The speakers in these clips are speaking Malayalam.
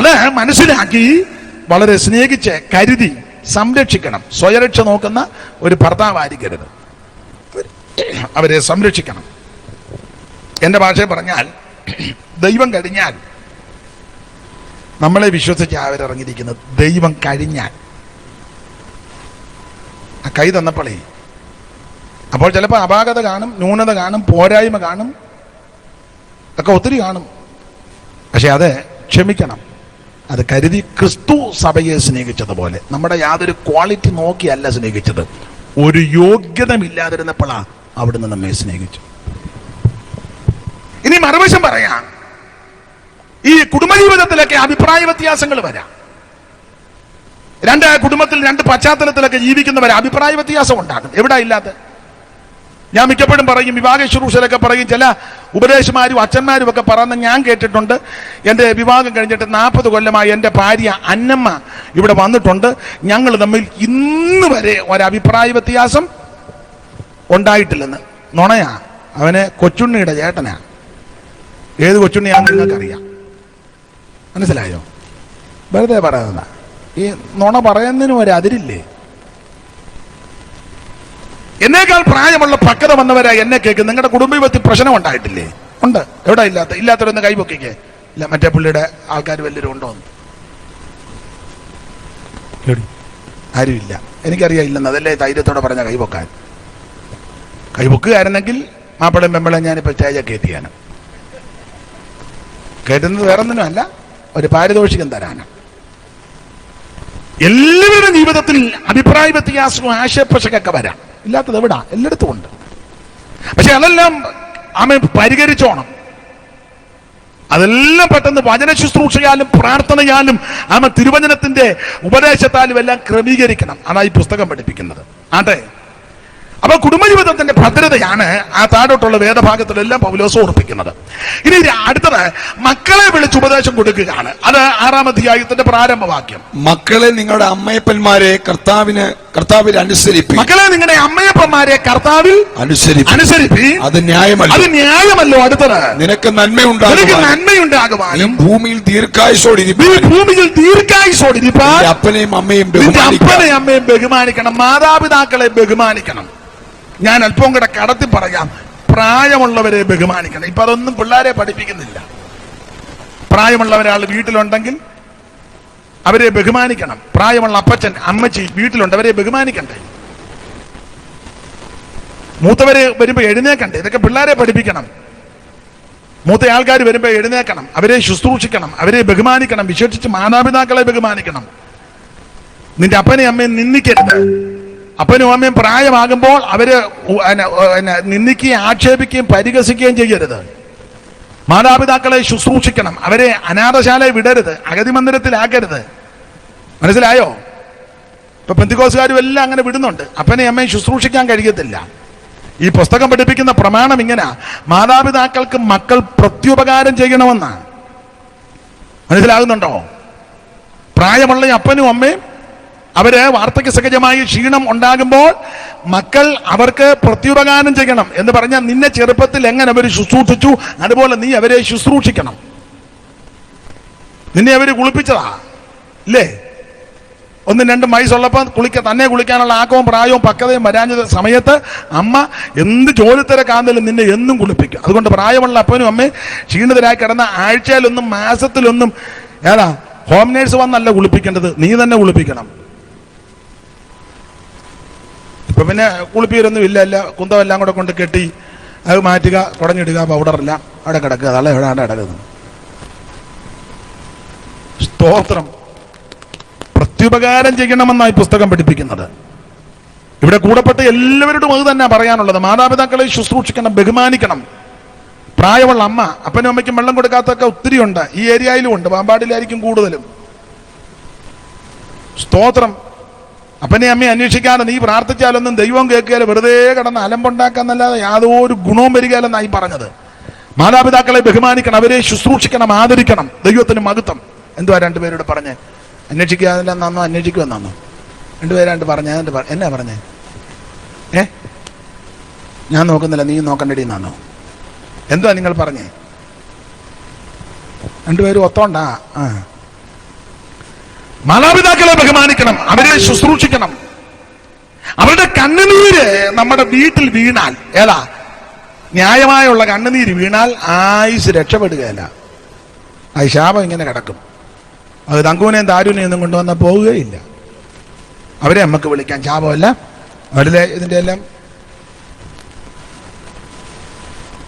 അത് മനസ്സിലാക്കി വളരെ സ്നേഹിച്ച് കരുതി സംരക്ഷിക്കണം. സ്വയരക്ഷ നോക്കുന്ന ഒരു ഭർത്താവായിരിക്കരുത്, അവരെ സംരക്ഷിക്കണം. എൻ്റെ ഭാഷയിൽ പറഞ്ഞാൽ ദൈവം കഴിഞ്ഞാൽ നമ്മളെ വിശ്വസിച്ച് അവരിറങ്ങിയിരിക്കുന്നത്. ദൈവം കഴിഞ്ഞാൽ ആ കൈ തന്നപ്പോളേ, അപ്പോൾ ചിലപ്പോൾ അപാകത കാണും, ന്യൂനത കാണും, പോരായ്മ കാണും, ഒക്കെ ഒത്തിരി കാണും. പക്ഷെ അത് ക്ഷമിക്കണം. അത് കരുതി ക്രിസ്തു സഭയെ സ്നേഹിച്ചതുപോലെ നമ്മുടെ യാതൊരു ക്വാളിറ്റി നോക്കിയല്ല സ്നേഹിച്ചത്. ഒരു യോഗ്യതയില്ലാതിരുന്നപ്പോഴാണ് അവിടുന്ന് നമ്മെ സ്നേഹിച്ചു. ഇനി മറുവശം പറയാം, ഈ കുടുംബജീവിതത്തിലൊക്കെ അഭിപ്രായ വ്യത്യാസങ്ങൾ വരാം. രണ്ട് കുടുംബത്തിൽ രണ്ട് പശ്ചാത്തലത്തിലൊക്കെ ജീവിക്കുന്നവരെ അഭിപ്രായ വ്യത്യാസം ഉണ്ടാകും. എവിടെ ഇല്ലാത്ത? ഞാൻ മിക്കപ്പോഴും പറയും, വിവാഹ ശുശ്രൂഷയിലൊക്കെ പറയും, ചില ഉപദേശമാരും അച്ഛന്മാരും ഒക്കെ പറയുന്ന ഞാൻ കേട്ടിട്ടുണ്ട്. എൻ്റെ വിവാഹം കഴിഞ്ഞിട്ട് 40 കൊല്ലമായി എൻ്റെ ഭാര്യ അന്നമ്മ ഇവിടെ വന്നിട്ടുണ്ട്, ഞങ്ങൾ തമ്മിൽ ഇന്ന് വരെ ഒരഭിപ്രായ വ്യത്യാസം ഉണ്ടായിട്ടില്ലെന്ന്. നുണയാ. അവന് കൊച്ചുണ്ണിയുടെ ചേട്ടനാ. ഏത് കൊച്ചുണ്ണിയാന്ന് നിങ്ങൾക്കറിയാം. മനസ്സിലായോ? വെറുതെ പറയുന്ന ഈ നുണ പറയുന്നതിനും ഒരു അതിരില്ലേ? എന്നേക്കാൾ പ്രായമുള്ള പക്വത വന്നവരാ എന്നെ കേൾക്കും. നിങ്ങളുടെ കുടുംബത്തിൽ പ്രശ്നം ഉണ്ടായിട്ടില്ലേ? ഉണ്ട്. എവിടെ ഇല്ലാത്തവരൊന്ന് കൈപൊക്കിക്കേ. ഇല്ല, മറ്റേ പുള്ളിയുടെ ആൾക്കാർ വല്ലവരും ഉണ്ടോ? ആരുമില്ല. എനിക്കറിയാം ഇല്ലെന്ന്. അതല്ലേ ധൈര്യത്തോടെ പറഞ്ഞ കൈപൊക്കാൻ. കൈപൊക്കുകയായിരുന്നെങ്കിൽ മാപ്പിളയും പെമ്പളയും ഞാനിപ്പോൾ സ്റ്റേജൊക്കെ കയറ്റിയാണ്. കയറ്റുന്നത് വേറൊന്നിനും അല്ല, ഒരു പാരിതോഷികം തരാനാണ്. എല്ലാവരുടെ ജീവിതത്തിൽ അഭിപ്രായ വ്യത്യാസവും ആശയപ്രശ്നമൊക്കെ വരാം. ഇല്ലാത്തത് എവിടാ? എല്ലായിടത്തും ഉണ്ട്. പക്ഷെ അതെല്ലാം ആമേ പരിഹരിച്ചോണം. അതെല്ലാം പെട്ടെന്ന് വചന ശുശ്രൂഷയാലും പ്രാർത്ഥനയാലും ആമ തിരുവചനത്തിന്റെ ഉപദേശത്താലും എല്ലാം ക്രമീകരിക്കണം. അതാണ് ഈ പുസ്തകം പഠിപ്പിക്കുന്നത്. ആട്ടെ, അപ്പൊ കുടുംബജീവിതത്തിന്റെ ഭദ്രതയാണ് ആ താഴോട്ടുള്ള വേദഭാഗത്തിലെല്ലാം പൗലോസ് ഓർപ്പിക്കുന്നത്. ഇനി അടുത്തത് മക്കളെ വിളിച്ച് ഉപദേശം കൊടുക്കുകയാണ്. അത് 6-ാം അധ്യായത്തിന്റെ പ്രാരംഭവാക്യം. മക്കളെ നിങ്ങളുടെ അമ്മയപ്പന്മാരെ കർത്താവിൽ അനുസരിപ്പി. മക്കളെ നിങ്ങളുടെ അമ്മയപ്പന്മാരെ കർത്താവിൽ അനുസരിപ്പി. അത് ന്യായമല്ലോ. അടുത്തത് നിനക്ക് നന്മയുണ്ടാകുവാനും ഭൂമിയിൽ ദീർഘായുസോടിരിപ്പാൻ അപ്പനെയും അമ്മയും ബഹുമാനിക്കണം. മാതാപിതാക്കളെ ബഹുമാനിക്കണം. ഞാൻ അല്പം കൂടെ കടത്തി പറയാം, പ്രായമുള്ളവരെ ബഹുമാനിക്കണം. ഇപ്പൊ അതൊന്നും പിള്ളേരെ പഠിപ്പിക്കുന്നില്ല. പ്രായമുള്ള ഒരാൾ വീട്ടിലുണ്ടെങ്കിൽ അവരെ ബഹുമാനിക്കണം. പ്രായമുള്ള അപ്പച്ചൻ അമ്മച്ചി വീട്ടിലുണ്ട്, അവരെ ബഹുമാനിക്കണ്ടേ? മൂത്തവരെ വരുമ്പോ എഴുന്നേക്കണ്ടേ? ഇതൊക്കെ പിള്ളേരെ പഠിപ്പിക്കണം. മൂത്ത ആൾക്കാർ വരുമ്പോ എഴുന്നേക്കണം, അവരെ ശുശ്രൂഷിക്കണം, അവരെ ബഹുമാനിക്കണം. വിശേഷിച്ച് മാതാപിതാക്കളെ ബഹുമാനിക്കണം. നിന്റെ അപ്പനെയും അമ്മയും നിന്ദിക്കരുത്. അപ്പനും അമ്മയും പ്രായമാകുമ്പോൾ അവര് നിന്ദിക്കുകയും ആക്ഷേപിക്കുകയും പരിഹസിക്കുകയും ചെയ്യരുത്. മാതാപിതാക്കളെ ശുശ്രൂഷിക്കണം. അവരെ അനാഥശാലയെ വിടരുത്, അഗതി മന്ദിരത്തിലാക്കരുത്. മനസ്സിലായോ? ഇപ്പൊ പെന്തിക്കോസുകാരും എല്ലാം അങ്ങനെ വിടുന്നുണ്ട്. അപ്പനെയും അമ്മയും ശുശ്രൂഷിക്കാൻ കഴിയത്തില്ല. ഈ പുസ്തകം പഠിപ്പിക്കുന്ന പ്രമാണം ഇങ്ങനെ, മാതാപിതാക്കൾക്ക് മക്കൾ പ്രത്യുപകാരം ചെയ്യണമെന്നാണ്. മനസ്സിലാകുന്നുണ്ടോ? പ്രായമുള്ള അപ്പനും അമ്മയും അവര് വാർദ്ധക്യ സഹജമായി ക്ഷീണം ഉണ്ടാകുമ്പോൾ മക്കൾ അവർക്ക് പ്രത്യുപകാരം ചെയ്യണം എന്ന് പറഞ്ഞാൽ, നിന്നെ ചെറുപ്പത്തിൽ എങ്ങനെ അവർ ശുശ്രൂഷിച്ചു അതുപോലെ നീ അവരെ ശുശ്രൂഷിക്കണം. നിന്നെ അവര് കുളിപ്പിച്ചതാ ഇല്ലേ? 1-2 വയസ്സുള്ളപ്പോൾ തന്നെ കുളിക്കാനുള്ള ആക്കവും പ്രായവും പക്വതയും വരാഞ്ഞ സമയത്ത് അമ്മ എന്ത് ജോലിത്തിരക്കാണെങ്കിലും നിന്നെ എന്നും കുളിപ്പിക്കും. അതുകൊണ്ട് പ്രായമുള്ള അപ്പനും അമ്മയും ക്ഷീണിതരായി കിടന്ന ആഴ്ചയിലൊന്നും മാസത്തിലൊന്നും ഹോം നേഴ്സ് വന്നല്ല കുളിപ്പിക്കേണ്ടത്, നീ തന്നെ കുളിപ്പിക്കണം. ഇപ്പൊ പിന്നെ കുളിപ്പീരൊന്നും ഇല്ല, കുന്തമെല്ലാം കൂടെ കൊണ്ട് കെട്ടി അത് മാറ്റുക, കുടഞ്ഞിടുക, പൗഡറെല്ലാം അവിടെ കിടക്കുക. അതല്ല എവിടെയാണ് കിടക്കുന്നത്? സ്തോത്രം. പ്രത്യുപകാരം ചെയ്യണമെന്നാണ് ഈ പുസ്തകം പഠിപ്പിക്കുന്നത്. ഇവിടെ കൂടപ്പെട്ട് എല്ലാവരോടും അത് തന്നെ പറയാനുള്ളത്. മാതാപിതാക്കളെ ശുശ്രൂഷിക്കണം, ബഹുമാനിക്കണം. പ്രായമുള്ള അമ്മ അപ്പനും അമ്മയ്ക്കും വെള്ളം കൊടുക്കാത്തൊക്കെ ഒത്തിരി ഉണ്ട്. ഈ ഏരിയയിലും ഉണ്ട്, പാമ്പാടിയിലായിരിക്കും കൂടുതലും. സ്തോത്രം. അപ്പനെ അമ്മയെ അന്വേഷിക്കാതെ നീ പ്രാർത്ഥിച്ചാലൊന്നും ദൈവം കേൾക്കുകയില്ല. വെറുതെ കിടന്ന് അലമ്പുണ്ടാക്കാന്നല്ലാതെ യാതൊരു ഗുണവും വരികയില്ലെന്നായി പറഞ്ഞത്. മാതാപിതാക്കളെ ബഹുമാനിക്കണം, അവരെ ശുശ്രൂഷിക്കണം, ആദരിക്കണം. ദൈവത്തിന് മഹത്വം. എന്തുവാ രണ്ടുപേരോട് പറഞ്ഞേ? അന്വേഷിക്കാതില്ലെന്നോ അന്വേഷിക്കുമെന്നോ? രണ്ടുപേരാണ്ട് പറഞ്ഞ എന്നാ പറഞ്ഞേ? ഞാൻ നോക്കുന്നില്ല, നീ നോക്കണ്ടടി എന്നാന്നോ? എന്തുവാ നിങ്ങൾ പറഞ്ഞേ? രണ്ടുപേരും ഒത്തോണ്ടാ? മാതാപിതാക്കളെ ബഹുമാനിക്കണം, അവരെ ശുശ്രൂഷിക്കണം. അവരുടെ കണ്ണുനീര് നമ്മുടെ വീട്ടിൽ വീണാൽ, ഏതാ ന്യായമായുള്ള കണ്ണുനീര് വീണാൽ ആയുസ് രക്ഷപ്പെടുകയല്ല. ആ ശാപം ഇങ്ങനെ കിടക്കും. അത് തങ്കൂനെയും താരൂനെയും ഒന്നും കൊണ്ടുവന്ന പോവുകയില്ല. അവരെ നമുക്ക് വിളിക്കാൻ ശാപമല്ല. അവരിലെ ഇതിൻ്റെ എല്ലാം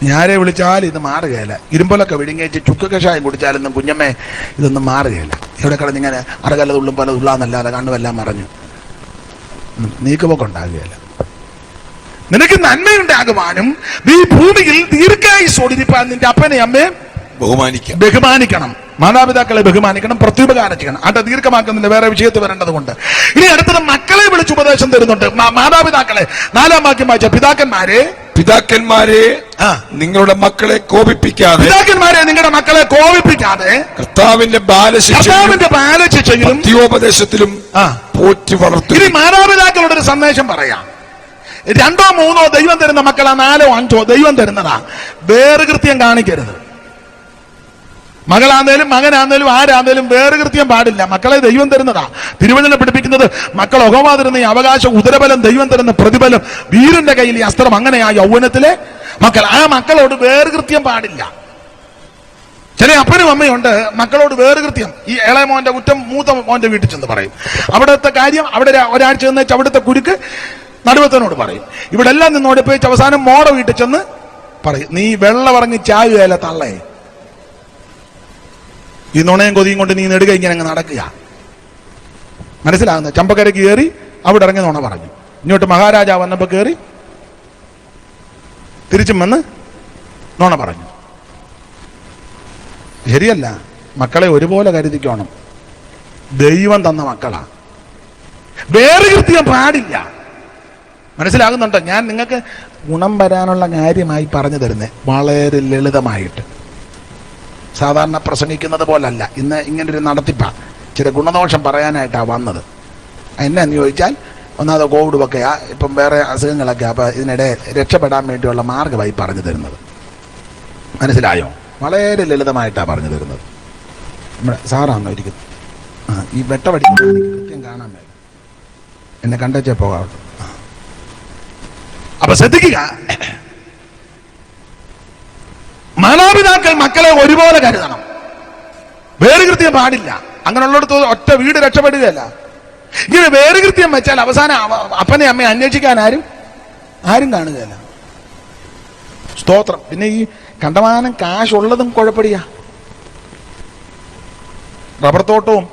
ഞാരെ വിളിച്ചാൽ ഇത് മാറുകയില്ല. ഇരുമ്പലൊക്കെ വിഴുങ്ങിച്ച് ചുക്ക് കഷായം കുടിച്ചാലൊന്നും കുഞ്ഞമ്മേ ഇതൊന്നും മാറുകയില്ല. ഇവിടെ കിടന്നിങ്ങനെ അറകല്ല തുള്ളും പല തുള്ളാന്നല്ലാതെ കണ്ണുമെല്ലാം മറഞ്ഞു നീക്കുപോക്ക് ഉണ്ടാകുകയില്ല. നിനക്ക് നന്മയുണ്ടാകുവാനും നീ ഭൂമിയിൽ ദീർഘായുസ്സോടിരിപ്പാൻ നിന്റെ അപ്പനെ അമ്മയെ ബഹുമാനിക്കണം. മാതാപിതാക്കളെ ബഹുമാനിക്കണം, പ്രത്യുപകാരം ചെയ്യണം. അത് ദീർഘമാക്കുന്നതിന്റെ വേറെ വിഷയത്തിൽ വരേണ്ടത് കൊണ്ട് ഇനി അടുത്തത് മക്കളെ വിളിച്ച് ഉപദേശം തരുന്നുണ്ട്. മാതാപിതാക്കളെ 4-ാം വാക്യം വായിച്ച പിതാക്കന്മാരെ നിങ്ങളുടെ മക്കളെ കോപിപ്പിക്കാതെ, പിതാക്കന്മാരെ നിങ്ങളുടെ മക്കളെ കോപിപ്പിക്കാതെ കർത്താവിന്റെ ബാലശിക്ഷയിലും പത്യോപദേശത്തിലും പോറ്റി വളർത്തുക. ഇനി മാതാപിതാക്കളോട് ഒരു സന്ദേശം പറയാം. 2-ഓ 3-ഓ ദൈവം തരുന്ന മക്കളാ, 4-ഓ 5-ഓ ദൈവം തരുന്നതാ. വേറുകൃത്യം കാണിക്കരുത്. മകളാന്നേലും മകനാന്നേലും ആരാന്നേലും വേറുകൃത്യം പാടില്ല. മക്കളെ ദൈവം തരുന്നതാ. തിരുവചനം പഠിപ്പിക്കുന്നത് മക്കൾ ഒഹമാതിരുന്ന ഈ അവകാശം, ഉദരബലം, ദൈവം തരുന്ന പ്രതിഫലം, വീരന്റെ കയ്യിൽ ഈ അസ്ത്രം. അങ്ങനെ ആ യൗവനത്തിലെ മക്കൾ, ആ മക്കളോട് വേറുകൃത്യം പാടില്ല. ചില അപ്പനും അമ്മയുണ്ട് മക്കളോട് വേറുകൃത്യം. ഈ ഇളയ മോന്റെ കുറ്റം മൂത്ത മോന്റെ വീട്ടിൽ ചെന്ന് പറയും. അവിടുത്തെ കാര്യം അവിടെ ഒരാഴ്ച ചെന്ന് അവിടുത്തെ കുരുക്ക് നടുവത്തനോട് പറയും. ഇവിടെ എല്ലാം നിന്നോട് പോയി അവസാനം മോടെ വീട്ടിൽ ചെന്ന് പറയും, നീ വെള്ളമിറങ്ങി ചായുകയല്ല തള്ളേ. ഈ നുണയും കൊതിയും കൊണ്ട് നീ നെടുക ഇങ്ങനെ അങ്ങ് നടക്കുക. മനസ്സിലാകുന്ന ചമ്പക്കരയ്ക്ക് കയറി അവിടെ ഇറങ്ങി നുണ പറഞ്ഞു. ഇങ്ങോട്ട് മഹാരാജാവ് വന്നപ്പോ കയറി തിരിച്ചും വന്ന് നുണ പറഞ്ഞു. ശരിയല്ല. മക്കളെ ഒരുപോലെ കരുതിക്കോണം. ദൈവം തന്ന മക്കളാ. വേറുകൃത്യം പാടില്ല. മനസ്സിലാകുന്നുണ്ടോ? ഞാൻ നിങ്ങൾക്ക് ഗുണം വരാനുള്ള കാര്യമായി പറഞ്ഞു തരുന്നേ, വളരെ ലളിതമായിട്ട്. സാധാരണ പ്രസംഗിക്കുന്നത് പോലല്ല. ഇന്ന് ഇങ്ങനൊരു നടത്തിപ്പാ. ചില ഗുണദോഷം പറയാനായിട്ടാണ് വന്നത്. എന്നാന്ന് ചോദിച്ചാൽ, ഒന്നാമത് കോവിഡ് ഒക്കെയാ, ഇപ്പം വേറെ അസുഖങ്ങളൊക്കെ. അപ്പം ഇതിനിടെ രക്ഷപ്പെടാൻ വേണ്ടിയുള്ള മാർഗമായി പറഞ്ഞു തരുന്നത്. മനസ്സിലായോ? വളരെ ലളിതമായിട്ടാണ് പറഞ്ഞു തരുന്നത്. നമ്മുടെ സാറാണോ ഇരിക്കുന്നത്? ഈ വെട്ടവടി കൃത്യം കാണാൻ വേണ്ടി എന്നെ കണ്ടേ പോകാറുണ്ട്. അപ്പൊ ശ്രദ്ധിക്കുക, മാതാപിതാക്കൾ മക്കളെ ഒരുപോലെ കരുതണം. വേറുകൃത്യം പാടില്ല. അങ്ങനെയുള്ളിടത്ത് ഒറ്റ വീട് രക്ഷപ്പെടുകയല്ല. ഇങ്ങനെ വേറുകൃത്യം വെച്ചാൽ അവസാനം അപ്പനെ അമ്മയെ അന്വേഷിക്കാൻ ആരും കാണുകയല്ല. സ്തോത്രം. പിന്നെ ഈ കണ്ടമാനം കാശുള്ളതും കുഴപ്പടിയാ. റബ്ബർ തോട്ടവും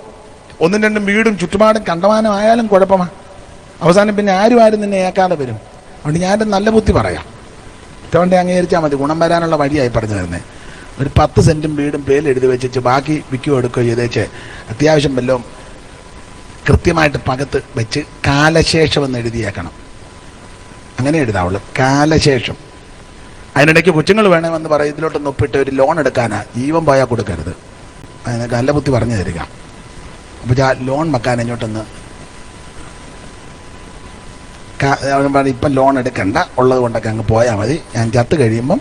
1-2 വീടും ചുറ്റുപാടും കണ്ടമാനം ആയാലും കുഴപ്പമാ. അവസാനം പിന്നെ ആരും നിന്നെ ഏക്കാതെ വരും. അതുകൊണ്ട് ഞാനൊരു നല്ല ബുദ്ധി പറയാം. ഇത്തവണ അംഗീകരിച്ചാൽ മതി. ഗുണം വരാനുള്ള വഴിയായി പറഞ്ഞു തരുന്നത്. ഒരു 10 സെന്റും വീടും പേരെഴുതി വെച്ചിട്ട് ബാക്കി വിൽക്കുകയോ എടുക്കുകയോ ചെയ്തേച്ച് അത്യാവശ്യം വല്ലതും കൃത്യമായിട്ട് പകത്ത് വെച്ച് കാലശേഷം എന്ന് എഴുതിയേക്കണം. അങ്ങനെ എഴുതാവുള്ളൂ, കാലശേഷം. അതിനിടയ്ക്ക് കൊച്ചുങ്ങൾ വേണമെന്ന് പറയും, ഇതിലോട്ടൊന്ന് ഒപ്പിട്ട് ഒരു ലോൺ എടുക്കാനാ. ജീവൻ പോയാൽ കൊടുക്കരുത്. അതിന് നല്ല ബുദ്ധി പറഞ്ഞു തരിക. അപ്പോൾ ലോൺ വെക്കാൻ ഇങ്ങോട്ടൊന്ന് ഇപ്പം ലോൺ എടുക്കണ്ട, ഉള്ളത് കൊണ്ടൊക്കെ അങ്ങ് പോയാൽ മതി. ഞാൻ ചത്ത് കഴിയുമ്പം